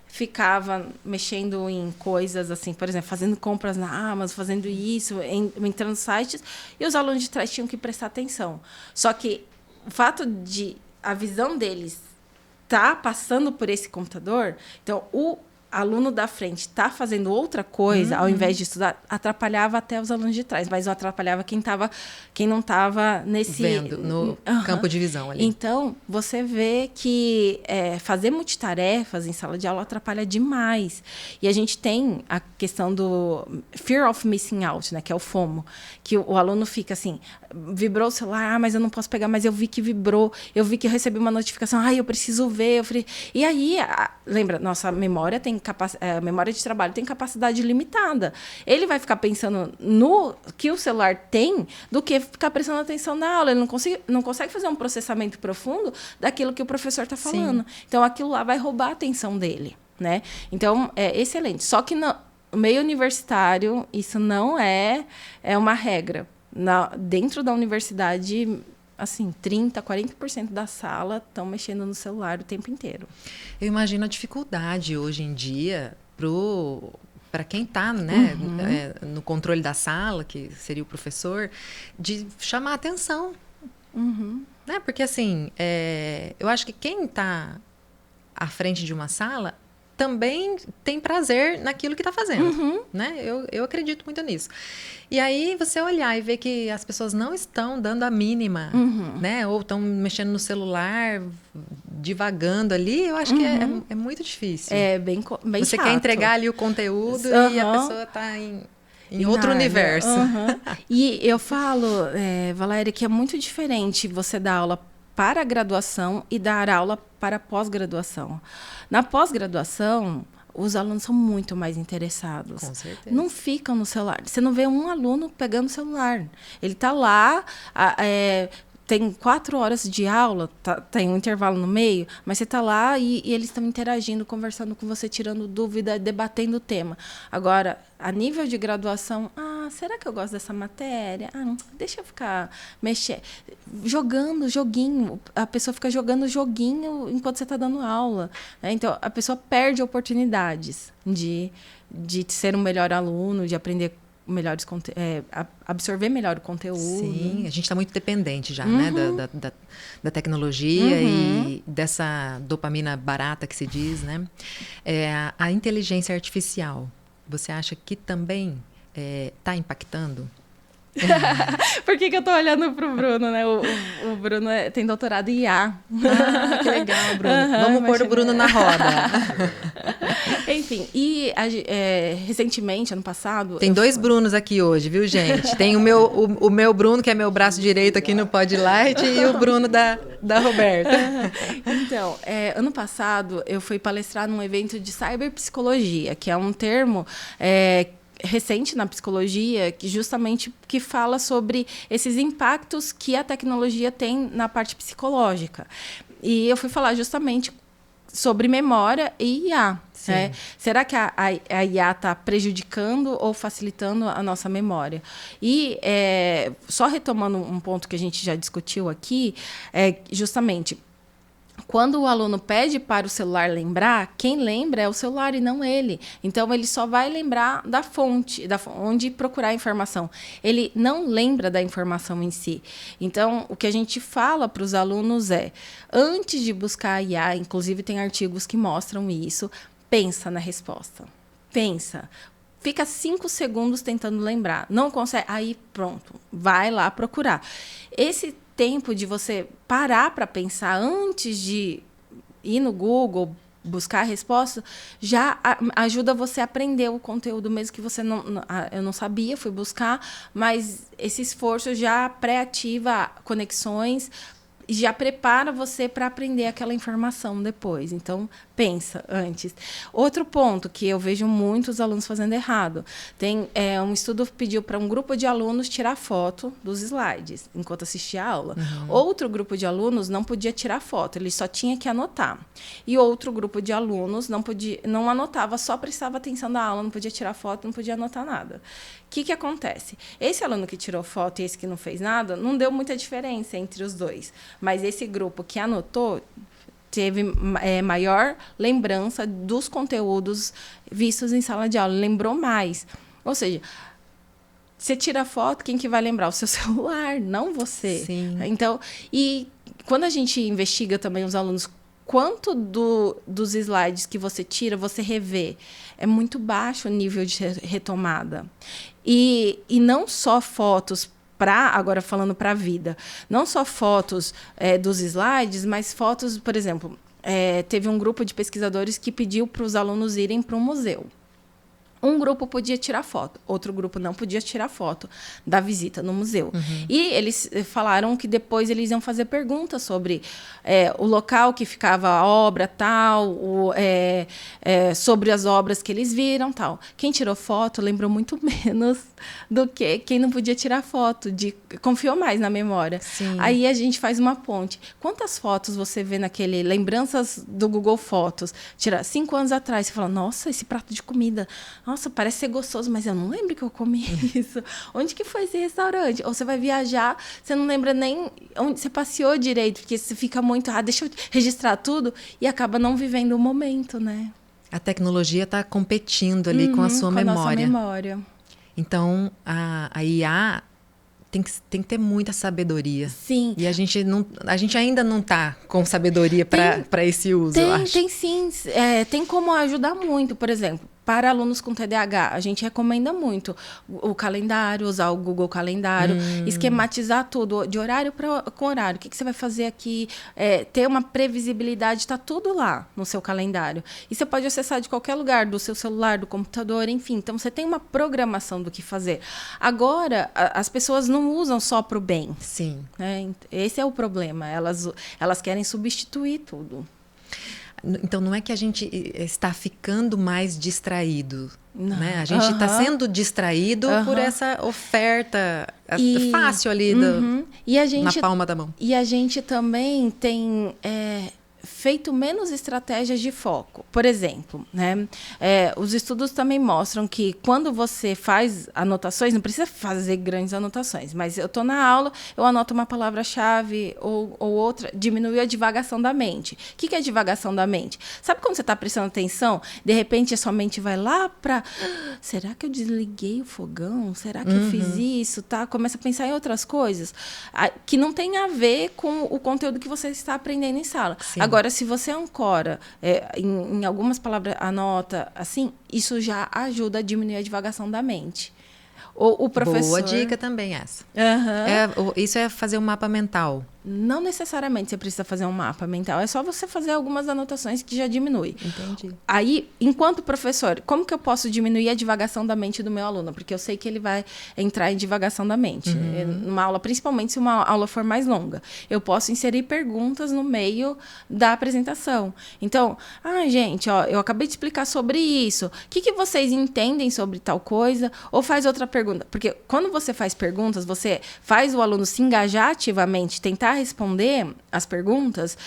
ficava mexendo em coisas, assim, por exemplo, fazendo compras na Amazon, fazendo isso, entrando nos sites, e os alunos de trás tinham que prestar atenção. Só que o fato de a visão deles estar passando por esse computador, então o aluno da frente tá fazendo outra coisa, ao invés de estudar, atrapalhava até os alunos de trás, mas não atrapalhava quem não estava nesse... Vendo, no campo de visão ali. Então, você vê que fazer multitarefas em sala de aula atrapalha demais. E a gente tem a questão do fear of missing out, né, que é o FOMO, que o aluno fica assim, vibrou o celular, mas eu não posso pegar, mas eu vi que vibrou, eu vi que eu recebi uma notificação, eu preciso ver. E aí, lembra, nossa memória memória de trabalho tem capacidade limitada. Ele vai ficar pensando no que o celular tem do que ficar prestando atenção na aula. Ele não consegue fazer um processamento profundo daquilo que o professor está falando. Sim. Então, aquilo lá vai roubar a atenção dele, né? Então, é excelente. Só que no meio universitário, isso não é uma regra. Dentro da universidade, assim, 30%, 40% da sala estão mexendo no celular o tempo inteiro. Eu imagino a dificuldade hoje em dia para quem está, né, no controle da sala, que seria o professor, de chamar a atenção. Né? Porque, assim, eu acho que quem está à frente de uma sala também tem prazer naquilo que está fazendo, né? Eu acredito muito nisso. E aí você olhar e ver que as pessoas não estão dando a mínima, né? Ou estão mexendo no celular, divagando ali, eu acho que é muito difícil. É bem você chato. Quer entregar ali o conteúdo e a pessoa está em outro universo. E eu falo, Valéria, que é muito diferente você dar aula para a graduação e dar aula para a pós-graduação. Na pós-graduação, os alunos são muito mais interessados. Com certeza. Não ficam no celular. Você não vê um aluno pegando o celular. Ele está lá tem 4 horas de aula, tem um intervalo no meio, mas você está lá e eles estão interagindo, conversando com você, tirando dúvida, debatendo o tema. Agora, a nível de graduação, será que eu gosto dessa matéria? Deixa eu ficar mexendo. Jogando joguinho. A pessoa fica jogando joguinho enquanto você está dando aula. Né? Então, a pessoa perde oportunidades de ser um melhor aluno, de aprender absorver melhor o conteúdo. Sim, a gente está muito dependente já, né, da tecnologia e dessa dopamina barata que se diz, né? A inteligência artificial, você acha que também está impactando? Por que eu tô olhando pro Bruno, né? O Bruno tem doutorado em IA. Que legal, Bruno. Vamos pôr o Bruno na roda. Enfim, e recentemente, ano passado... Tem 2 Brunos aqui hoje, viu, gente? Tem o meu Bruno, que é meu braço direito aqui no Podlight, e o Bruno da Roberta. Então, ano passado, eu fui palestrar num evento de cyberpsicologia, que é um termo... recente na psicologia, que fala sobre esses impactos que a tecnologia tem na parte psicológica. E eu fui falar justamente sobre memória e IA. Né? Será que a IA está prejudicando ou facilitando a nossa memória? E só retomando um ponto que a gente já discutiu aqui, justamente... Quando o aluno pede para o celular lembrar, quem lembra é o celular e não ele. Então, ele só vai lembrar da fonte, onde procurar a informação. Ele não lembra da informação em si. Então, o que a gente fala para os alunos antes de buscar a IA, inclusive tem artigos que mostram isso, pensa na resposta. Pensa. Fica 5 segundos tentando lembrar. Não consegue? Aí, pronto. Vai lá procurar. Esse tempo de você parar para pensar antes de ir no Google, buscar a resposta, já ajuda você a aprender o conteúdo, mesmo que você eu não sabia, fui buscar, mas esse esforço já pré-ativa conexões, já prepara você para aprender aquela informação depois. Então, pensa antes. Outro ponto que eu vejo muitos alunos fazendo errado. Tem um estudo que pediu para um grupo de alunos tirar foto dos slides enquanto assistia a aula. Outro grupo de alunos não podia tirar foto, ele só tinha que anotar. E outro grupo de alunos não anotava, só prestava atenção na aula, não podia tirar foto, não podia anotar nada. O que acontece? Esse aluno que tirou foto e esse que não fez nada, não deu muita diferença entre os dois. Mas esse grupo que anotou teve maior lembrança dos conteúdos vistos em sala de aula, lembrou mais. Ou seja, você tira foto, quem que vai lembrar? O seu celular, não você. Sim. Então, e quando a gente investiga também os alunos, quanto dos slides que você tira, você revê, é muito baixo o nível de retomada. E não só fotos, agora falando para a vida, não só fotos dos slides, mas fotos, por exemplo, teve um grupo de pesquisadores que pediu para os alunos irem para um museu. Um grupo podia tirar foto, outro grupo não podia tirar foto da visita no museu. E eles falaram que depois eles iam fazer perguntas sobre o local que ficava a obra, tal, sobre as obras que eles viram, tal. Quem tirou foto lembrou muito menos do que quem não podia tirar foto, confiou mais na memória. Sim. Aí a gente faz uma ponte. Quantas fotos você vê naquele Lembranças do Google Fotos? Tira 5 anos atrás, você fala, nossa, esse prato de comida... Nossa, parece ser gostoso, mas eu não lembro que eu comi isso. Onde que foi esse restaurante? Ou você vai viajar, você não lembra nem onde você passeou direito, porque você fica muito, deixa eu registrar tudo, e acaba não vivendo o momento, né? A tecnologia está competindo ali com a sua memória. Com a nossa memória. Então, a IA tem que ter muita sabedoria. Sim. E a gente ainda não está com sabedoria para esse uso, eu acho. Tem sim. Tem como ajudar muito, por exemplo. Para alunos com TDAH, a gente recomenda muito o calendário, usar o Google Calendário, esquematizar tudo, de horário com horário. O que você vai fazer aqui? Ter uma previsibilidade, está tudo lá no seu calendário. E você pode acessar de qualquer lugar, do seu celular, do computador, enfim. Então, você tem uma programação do que fazer. Agora, as pessoas não usam só para o bem. Sim. Né? Esse é o problema. Elas querem substituir tudo. Então, não é que a gente está ficando mais distraído, né? A gente está sendo distraído por essa oferta fácil ali E na palma da mão. E a gente também tem feito menos estratégias de foco. Por exemplo, né, os estudos também mostram que quando você faz anotações, não precisa fazer grandes anotações, mas eu estou na aula, eu anoto uma palavra-chave ou outra, diminui a divagação da mente. O que é divagação da mente? Sabe quando você está prestando atenção, de repente a sua mente vai lá para... Será que eu desliguei o fogão? Será que eu fiz isso? Tá? Começa a pensar em outras coisas que não tem a ver com o conteúdo que você está aprendendo em sala. Sim. Agora, se você ancora em algumas palavras, anota, assim, isso já ajuda a diminuir a divagação da mente. O professor... Boa dica também essa. Isso é fazer um mapa mental. Não necessariamente você precisa fazer um mapa mental, é só você fazer algumas anotações que já diminui. Entendi. Aí, enquanto professor, como que eu posso diminuir a divagação da mente do meu aluno? Porque eu sei que ele vai entrar em divagação da mente. Numa aula, principalmente se uma aula for mais longa. Eu posso inserir perguntas no meio da apresentação. Então, gente, eu acabei de explicar sobre isso. O que vocês entendem sobre tal coisa? Ou faz outra pergunta. Porque quando você faz perguntas, você faz o aluno se engajar ativamente, tentar responder as perguntas,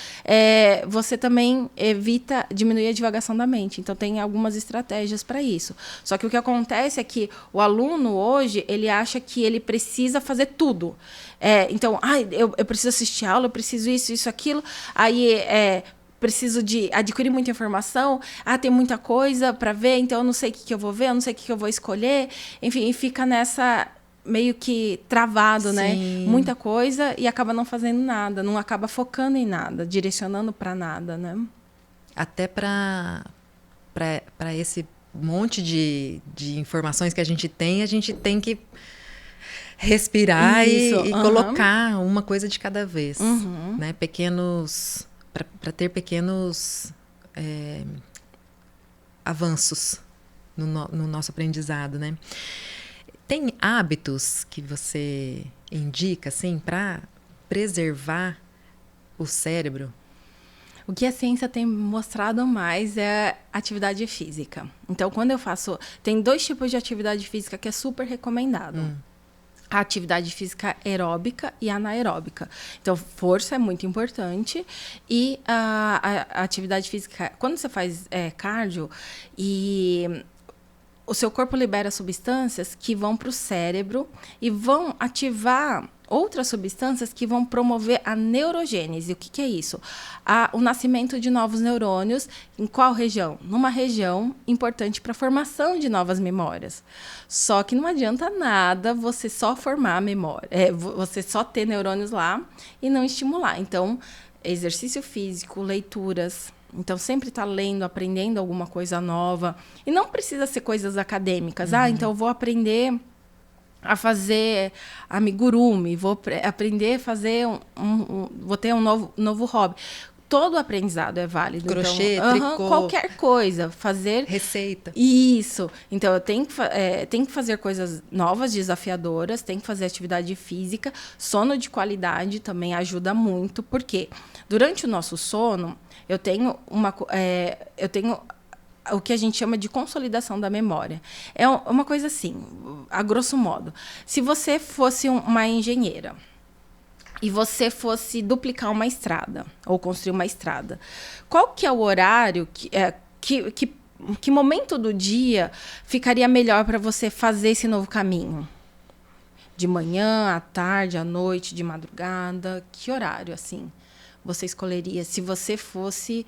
você também evita diminuir a divagação da mente. Então, tem algumas estratégias para isso. Só que o que acontece é que o aluno hoje, ele acha que ele precisa fazer tudo. Então, eu preciso assistir aula, eu preciso isso, aquilo. Aí, preciso de adquirir muita informação. Tem muita coisa para ver, então eu não sei o que eu vou ver, eu não sei o que eu vou escolher. Enfim, e fica nessa... meio que travado, né? Muita coisa e acaba não fazendo nada, não acaba focando em nada, direcionando para nada, né? Até para esse monte de informações que a gente tem que respirar e colocar uma coisa de cada vez, né? Para ter pequenos avanços no nosso aprendizado, né? Tem hábitos que você indica, assim, para preservar o cérebro? O que a ciência tem mostrado mais é atividade física. Então, quando eu faço... Tem 2 tipos de atividade física que é super recomendado. A atividade física aeróbica e anaeróbica. Então, força é muito importante. E a atividade física... Quando você faz cardio e... o seu corpo libera substâncias que vão para o cérebro e vão ativar outras substâncias que vão promover a neurogênese. O que é isso? O nascimento de novos neurônios. Em qual região? Numa região importante para a formação de novas memórias. Só que não adianta nada você só formar a memória. Você só ter neurônios lá e não estimular. Então, exercício físico, leituras... Então, sempre está lendo, aprendendo alguma coisa nova. E não precisa ser coisas acadêmicas. Então eu vou aprender a fazer amigurumi, vou aprender a fazer vou ter um novo hobby. Todo aprendizado é válido. Crochê, então, tricô. Qualquer coisa. Fazer... Receita. Isso. Então, eu tenho que fazer coisas novas, desafiadoras, tenho que fazer atividade física. Sono de qualidade também ajuda muito, porque durante o nosso sono, eu tenho o que a gente chama de consolidação da memória. É uma coisa assim, a grosso modo. Se você fosse uma engenheira e você fosse duplicar uma estrada ou construir uma estrada, qual que é o horário que momento do dia ficaria melhor para você fazer esse novo caminho? De manhã, à tarde, à noite, de madrugada? Que horário, assim, você escolheria se você fosse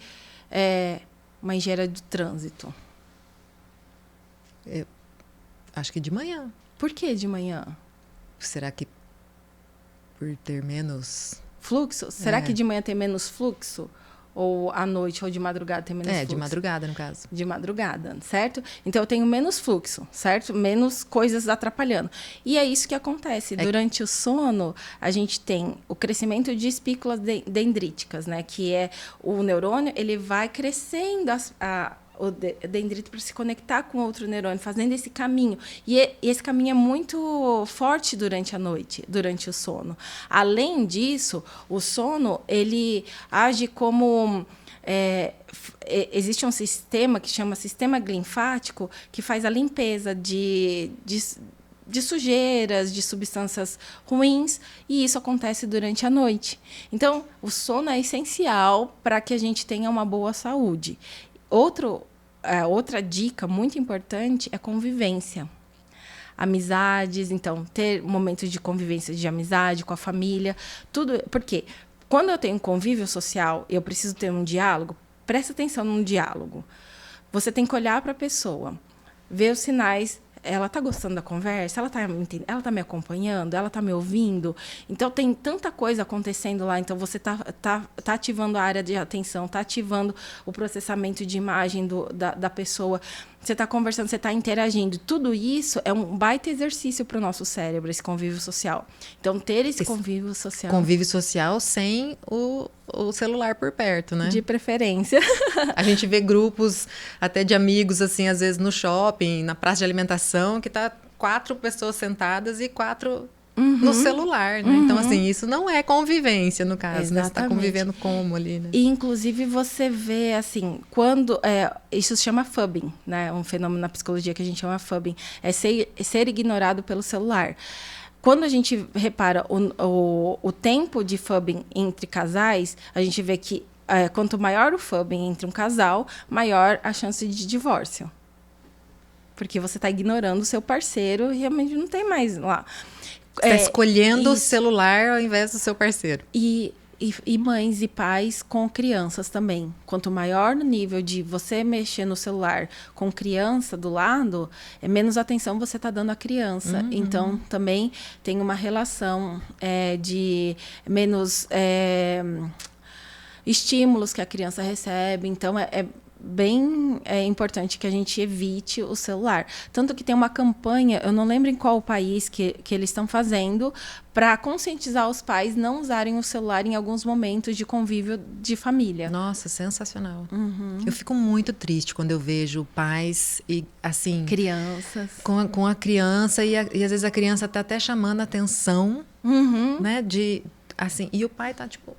uma engenheira de trânsito? Eu acho que de manhã. Por que de manhã? Será que por ter menos... Fluxo? Será que de manhã tem menos fluxo? Ou à noite, ou de madrugada tem menos fluxo? De madrugada, no caso. De madrugada, certo? Então, eu tenho menos fluxo, certo? Menos coisas atrapalhando. E é isso que acontece. Durante o sono, a gente tem o crescimento de espículas dendríticas, né? Que é o neurônio, ele vai crescendo o dendrito para se conectar com outro neurônio, fazendo esse caminho. E esse caminho é muito forte durante a noite, durante o sono. Além disso, o sono, ele age como... existe um sistema que chama sistema linfático, que faz a limpeza de sujeiras, de substâncias ruins, e isso acontece durante a noite. Então, o sono é essencial para que a gente tenha uma boa saúde. Outra dica muito importante é convivência. Amizades, então, ter momentos de convivência de amizade com a família, tudo. Porque quando eu tenho convívio social, eu preciso ter um diálogo, presta atenção no diálogo. Você tem que olhar para a pessoa, ver os sinais. Ela está gostando da conversa? Ela tá me acompanhando? Ela está me ouvindo? Então, tem tanta coisa acontecendo lá. Então, você tá ativando a área de atenção, está ativando o processamento de imagem da pessoa. Você está conversando, você está interagindo. Tudo isso é um baita exercício para o nosso cérebro, esse convívio social. Então, ter esse convívio social... Convívio social sem o celular por perto, né? De preferência. A gente vê grupos até de amigos, assim, às vezes no shopping, na praça de alimentação, que tá 4 pessoas sentadas e 4 no celular, né? Então, assim, isso não é convivência, no caso, né? Você tá convivendo como ali, né? E, inclusive, você vê, assim, quando... isso se chama fubbing, né? Um fenômeno na psicologia que a gente chama fubbing. É ser ignorado pelo celular. Quando a gente repara o tempo de fubbing entre casais, a gente vê que quanto maior o fubbing entre um casal, maior a chance de divórcio. Porque você está ignorando o seu parceiro e realmente não tem mais lá. Você está escolhendo o celular ao invés do seu parceiro. E mães e pais com crianças também. Quanto maior o nível de você mexer no celular com criança do lado, menos atenção você está dando à criança. Então, também tem uma relação de menos estímulos que a criança recebe. Então, é bem importante que a gente evite o celular. Tanto que tem uma campanha, eu não lembro em qual país que eles estão fazendo, para conscientizar os pais não usarem o celular em alguns momentos de convívio de família. Nossa, sensacional. Eu fico muito triste quando eu vejo pais e, assim... Crianças. Com a criança e às vezes a criança está até chamando a atenção, né, assim, e o pai tá, tipo,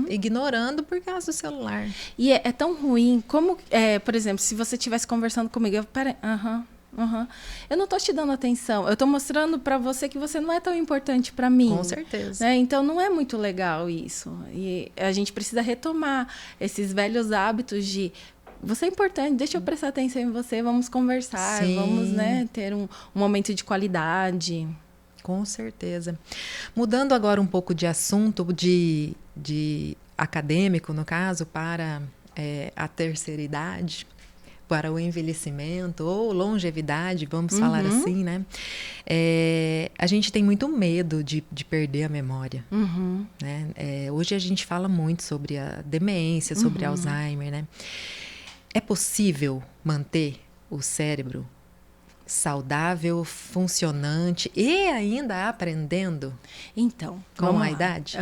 ignorando por causa do celular. E é tão ruim, como, por exemplo, se você estivesse conversando comigo, eu não tô te dando atenção, eu tô mostrando para você que você não é tão importante para mim. Com certeza. Né? Então, não é muito legal isso. E a gente precisa retomar esses velhos hábitos de... Você é importante, deixa eu prestar atenção em você, vamos conversar, Sim. Vamos, né, ter um momento de qualidade. Com certeza. Mudando agora um pouco de assunto, de acadêmico, no caso, para a terceira idade, para o envelhecimento ou longevidade, vamos falar assim, né? A gente tem muito medo de perder a memória. Né? Hoje a gente fala muito sobre a demência, sobre Alzheimer, né? É possível manter o cérebro saudável, funcionante e ainda aprendendo? Então, com a idade?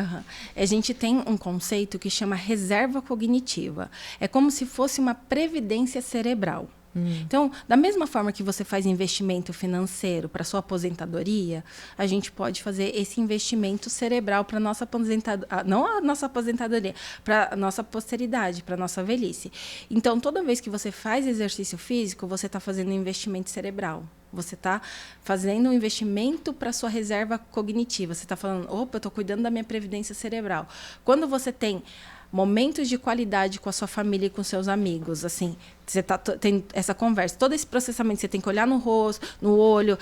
A gente tem um conceito que chama reserva cognitiva. É como se fosse uma previdência cerebral. Então, da mesma forma que você faz investimento financeiro para sua aposentadoria, a gente pode fazer esse investimento cerebral para nossa aposentadoria, não a nossa aposentadoria, para a nossa posteridade, para a nossa velhice. Então, toda vez que você faz exercício físico, você está fazendo um investimento cerebral. Você está fazendo um investimento para a sua reserva cognitiva. Você está falando, opa, eu estou cuidando da minha previdência cerebral. Quando você tem momentos de qualidade com a sua família e com seus amigos, assim, você tem essa conversa, todo esse processamento, você tem que olhar no rosto, no olho,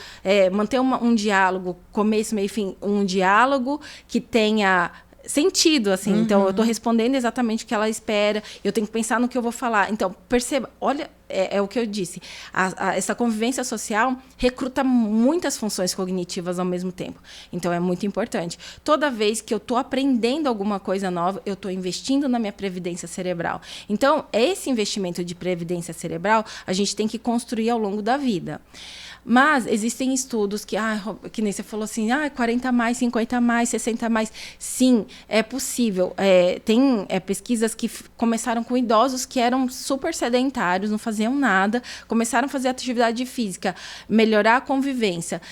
manter um diálogo, começo, meio e fim, um diálogo que tenha sentido, assim. Então, eu estou respondendo exatamente o que ela espera, eu tenho que pensar no que eu vou falar. Então, perceba, olha, é o que eu disse, essa convivência social recruta muitas funções cognitivas ao mesmo tempo. Então, é muito importante. Toda vez que eu estou aprendendo alguma coisa nova, eu estou investindo na minha previdência cerebral. Então, esse investimento de previdência cerebral, a gente tem que construir ao longo da vida. Mas existem estudos que nem você falou assim, 40 mais, 50 mais, 60 mais. Sim, é possível. Tem pesquisas que começaram com idosos que eram super sedentários, não faziam nada, começaram a fazer atividade física, melhorar a convivência,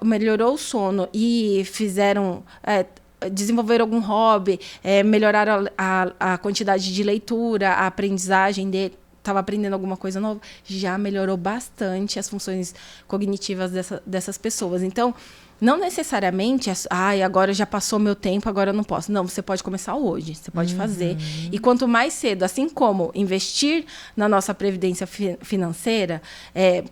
melhorou o sono e fizeram... desenvolver algum hobby, melhorar a quantidade de leitura, a aprendizagem dele. estava aprendendo alguma coisa nova, já melhorou bastante as funções cognitivas dessas pessoas. Então, não necessariamente, agora já passou meu tempo, agora eu não posso. Não, você pode começar hoje, você pode fazer. E quanto mais cedo, assim como investir na nossa previdência financeira,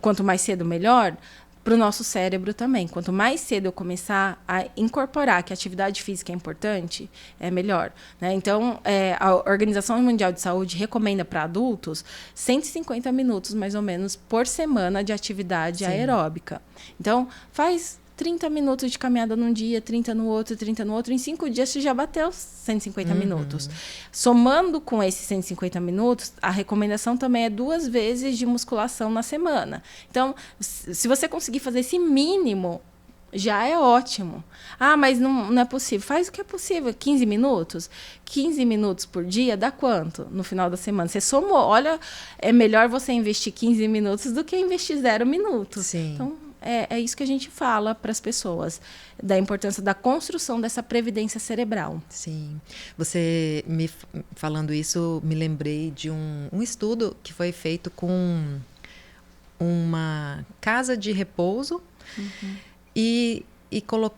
quanto mais cedo, melhor, para o nosso cérebro também. Quanto mais cedo eu começar a incorporar que a atividade física é importante, é melhor. Né? Então, a Organização Mundial de Saúde recomenda para adultos 150 minutos, mais ou menos, por semana de atividade aeróbica. Então, faz 30 minutos de caminhada num dia, 30 no outro, 30 no outro. Em 5 dias, você já bateu 150 minutos. Somando com esses 150 minutos, a recomendação também é 2 vezes de musculação na semana. Então, se você conseguir fazer esse mínimo, já é ótimo. Mas não é possível. Faz o que é possível. 15 minutos? 15 minutos por dia dá quanto no final da semana? Você somou. Olha, é melhor você investir 15 minutos do que investir 0 minutos. Sim. Então, é isso que a gente fala para as pessoas, da importância da construção dessa previdência cerebral. Sim. Você me falando isso, me lembrei de um estudo que foi feito com uma casa de repouso e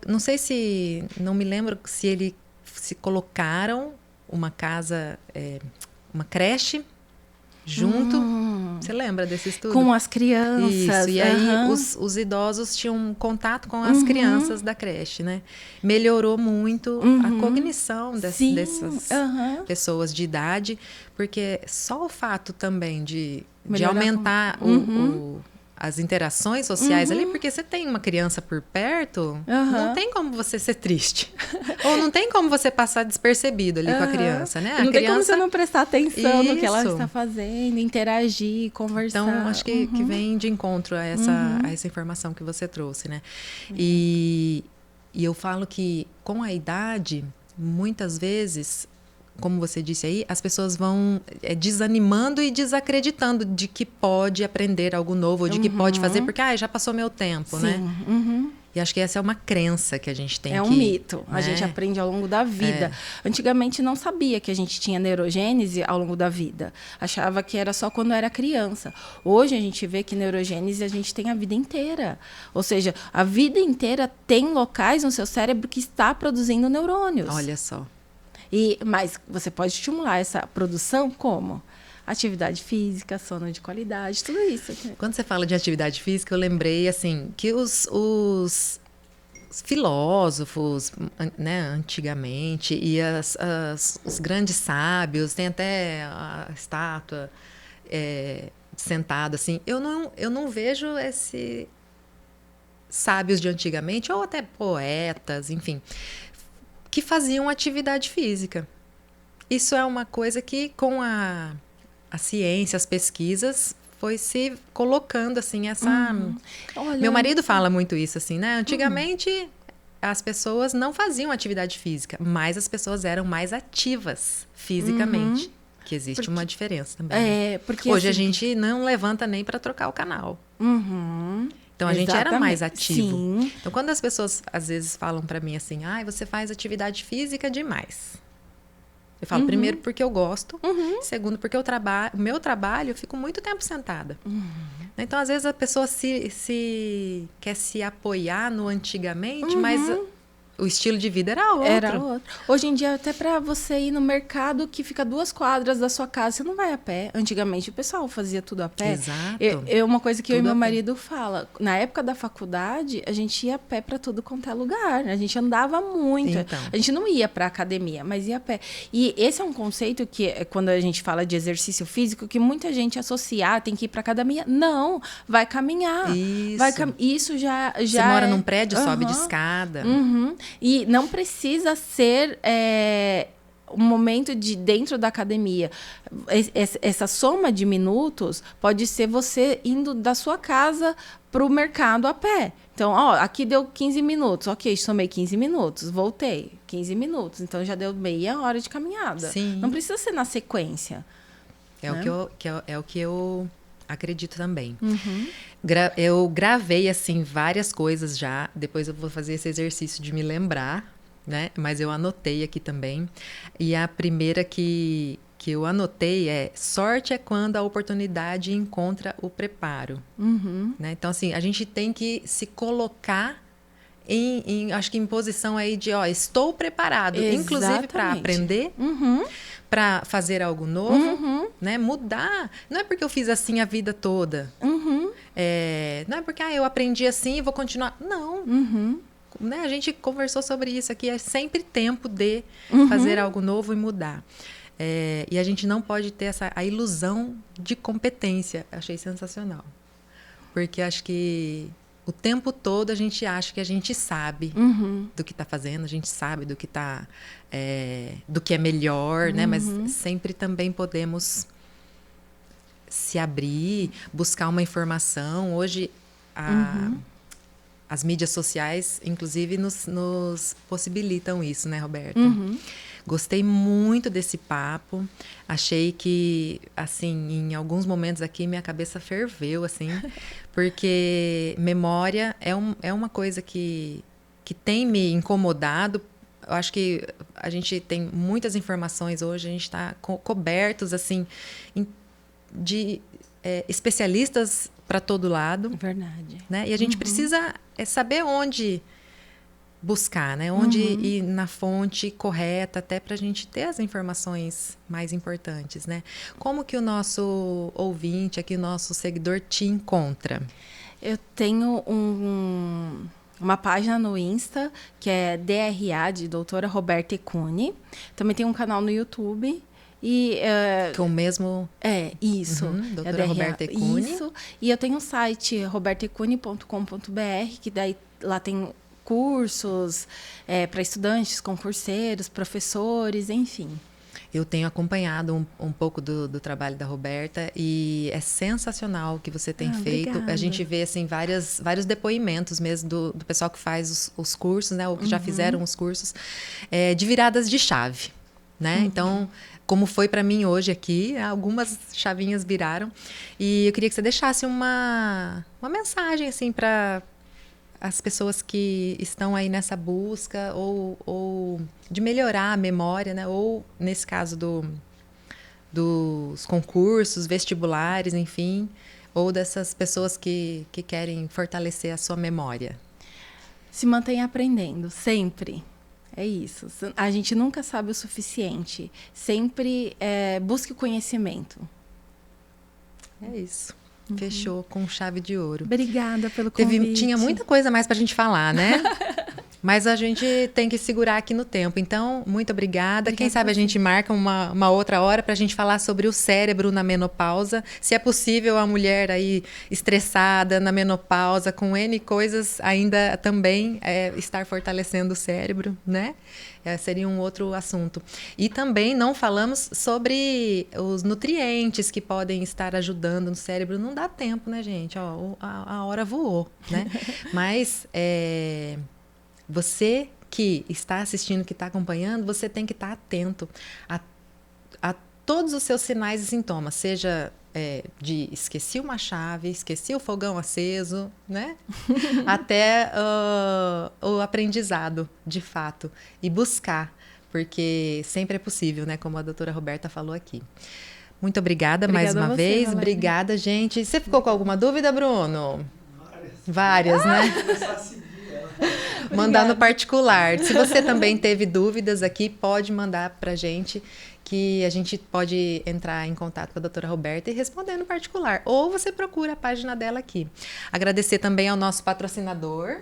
não sei se, não me lembro se colocaram uma casa, uma creche junto. Você lembra desse estudo? Com as crianças. Isso, e aí os idosos tinham contato com as crianças da creche, né? Melhorou muito a cognição dessas pessoas de idade, porque só o fato também de aumentar as interações sociais ali, porque você tem uma criança por perto, não tem como você ser triste. Ou não tem como você passar despercebido ali com a criança, né? Não tem como você não prestar atenção no que ela está fazendo, interagir, conversar. Então, acho que vem de encontro a essa informação que você trouxe, né? E eu falo que com a idade, muitas vezes, como você disse aí, as pessoas vão desanimando e desacreditando de que pode aprender algo novo, ou de que pode fazer, porque já passou meu tempo, né? E acho que essa é uma crença que a gente tem. É um mito. Né? A gente aprende ao longo da vida. Antigamente não sabia que a gente tinha neurogênese ao longo da vida. Achava que era só quando era criança. Hoje a gente vê que neurogênese a gente tem a vida inteira. Ou seja, a vida inteira tem locais no seu cérebro que está produzindo neurônios. Olha só. Mas você pode estimular essa produção como? Atividade física, sono de qualidade, tudo isso. Quando você fala de atividade física, eu lembrei assim que os filósofos, né, antigamente, e os grandes sábios, tem até a estátua sentado assim. Eu não vejo esses sábios de antigamente, ou até poetas, enfim, que faziam atividade física. Isso é uma coisa que, com a ciência, as pesquisas, foi se colocando assim, essa... Olha, meu marido fala muito isso, assim, né? Antigamente, as pessoas não faziam atividade física, mas as pessoas eram mais ativas fisicamente. Que existe uma diferença também. Né? Porque hoje assim, a gente não levanta nem para trocar o canal. Então, a gente exatamente. era mais ativo. Sim. Então, quando as pessoas, às vezes, falam para mim assim, você faz atividade física demais. Eu falo, primeiro, porque eu gosto. Segundo, porque o meu trabalho, eu fico muito tempo sentada. Então, às vezes, a pessoa quer se apoiar no antigamente, mas o estilo de vida era outro. Hoje em dia, até para você ir no mercado que fica 2 quadras da sua casa, você não vai a pé. Antigamente, o pessoal fazia tudo a pé. Exato. Uma coisa que eu e meu marido fala, na época da faculdade, a gente ia a pé para tudo quanto é lugar. Né? A gente andava muito. Então. A gente não ia para academia, mas ia a pé. E esse é um conceito que, quando a gente fala de exercício físico, que muita gente associa, tem que ir para academia. Não, vai caminhar. Isso. Isso já você mora num prédio, sobe de escada. E não precisa ser um momento de dentro da academia. Essa soma de minutos pode ser você indo da sua casa para o mercado a pé. Então, aqui deu 15 minutos. Ok, somei 15 minutos. Voltei. 15 minutos. Então, já deu meia hora de caminhada. Sim. Não precisa ser na sequência. É o que eu acredito também. Eu gravei, assim, várias coisas já. Depois eu vou fazer esse exercício de me lembrar. né? Mas eu anotei aqui também. E a primeira que eu anotei é: sorte é quando a oportunidade encontra o preparo. Né? Então, assim, a gente tem que se colocar acho que em posição aí de, estou preparado, Exatamente. Inclusive para aprender, para fazer algo novo, né? Mudar. Não é porque eu fiz assim a vida toda. Não é porque eu aprendi assim e vou continuar. Não. Né? A gente conversou sobre isso aqui. É sempre tempo de fazer algo novo e mudar. E a gente não pode ter a ilusão de competência. Achei sensacional. Porque acho que o tempo todo a gente acha que a gente sabe do que está fazendo, a gente sabe do que do que é melhor, né? Mas sempre também podemos se abrir, buscar uma informação. Hoje, as mídias sociais, inclusive, nos possibilitam isso, né, Roberta? Gostei muito desse papo. Achei que, assim, em alguns momentos aqui, minha cabeça ferveu, assim, porque memória é uma coisa que tem me incomodado. Eu acho que a gente tem muitas informações hoje, a gente está cobertos, assim, de especialistas para todo lado. Verdade. Né? E a gente precisa saber onde buscar, né? Onde ir na fonte correta, até para a gente ter as informações mais importantes, né? Como que o nosso ouvinte, aqui o nosso seguidor, te encontra? Eu tenho uma página no Insta, que é DRA, de Doutora Roberta Ecuni. Também tem um canal no YouTube. Com o mesmo... Isso. Doutora Roberta Ecuni. Isso. E eu tenho um site, robertaecuni.com.br, que daí lá tem cursos para estudantes, concurseiros, professores, enfim. Eu tenho acompanhado um pouco do trabalho da Roberta e é sensacional o que você tem feito. Obrigada. A gente vê assim, vários depoimentos mesmo do pessoal que faz os cursos, né, ou que já fizeram os cursos, de viradas de chave. Né? Então, como foi para mim hoje aqui, algumas chavinhas viraram. E eu queria que você deixasse uma mensagem assim, para as pessoas que estão aí nessa busca ou de melhorar a memória, né? Ou nesse caso dos concursos, vestibulares, enfim, ou dessas pessoas que querem fortalecer a sua memória. Se mantenha aprendendo, sempre. É isso. A gente nunca sabe o suficiente. Sempre busque conhecimento. É isso. Fechou com chave de ouro. Obrigada pelo convite. Tinha muita coisa mais pra gente falar, né? Mas a gente tem que segurar aqui no tempo. Então, muito obrigada. Quem sabe a gente marca uma outra hora pra gente falar sobre o cérebro na menopausa. Se é possível a mulher aí estressada na menopausa, com N coisas, ainda também estar fortalecendo o cérebro, né? Seria um outro assunto. E também não falamos sobre os nutrientes que podem estar ajudando no cérebro. Não dá tempo, né, gente? A hora voou, né? Mas você que está assistindo, que está acompanhando, você tem que estar atento a todos os seus sinais e sintomas, seja de esqueci uma chave, esqueci o fogão aceso, né? Até o aprendizado, de fato, e buscar, porque sempre é possível, né? Como a doutora Roberta falou aqui. Muito obrigada mais uma vez. Valéria. Obrigada, gente. Você ficou com alguma dúvida, Bruno? Várias, né? Mandar no particular. Se você também teve dúvidas aqui, pode mandar pra gente, que a gente pode entrar em contato com a doutora Roberta e responder no particular. Ou você procura a página dela aqui. Agradecer também ao nosso patrocinador,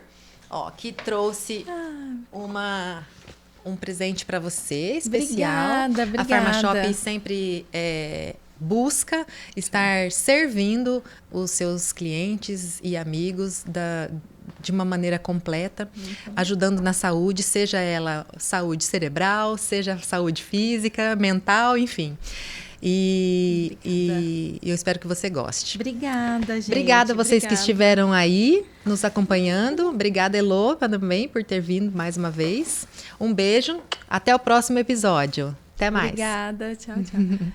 que trouxe um presente para você, especial. Obrigada. A Farmashop sempre busca estar servindo os seus clientes e amigos de uma maneira completa, ajudando na saúde, seja ela saúde cerebral, seja saúde física, mental, enfim. E eu espero que você goste. Obrigada, gente. Obrigada a vocês que estiveram aí nos acompanhando. Obrigada, Elô, também, por ter vindo mais uma vez. Um beijo. Até o próximo episódio. Até mais. Obrigada. Tchau, tchau.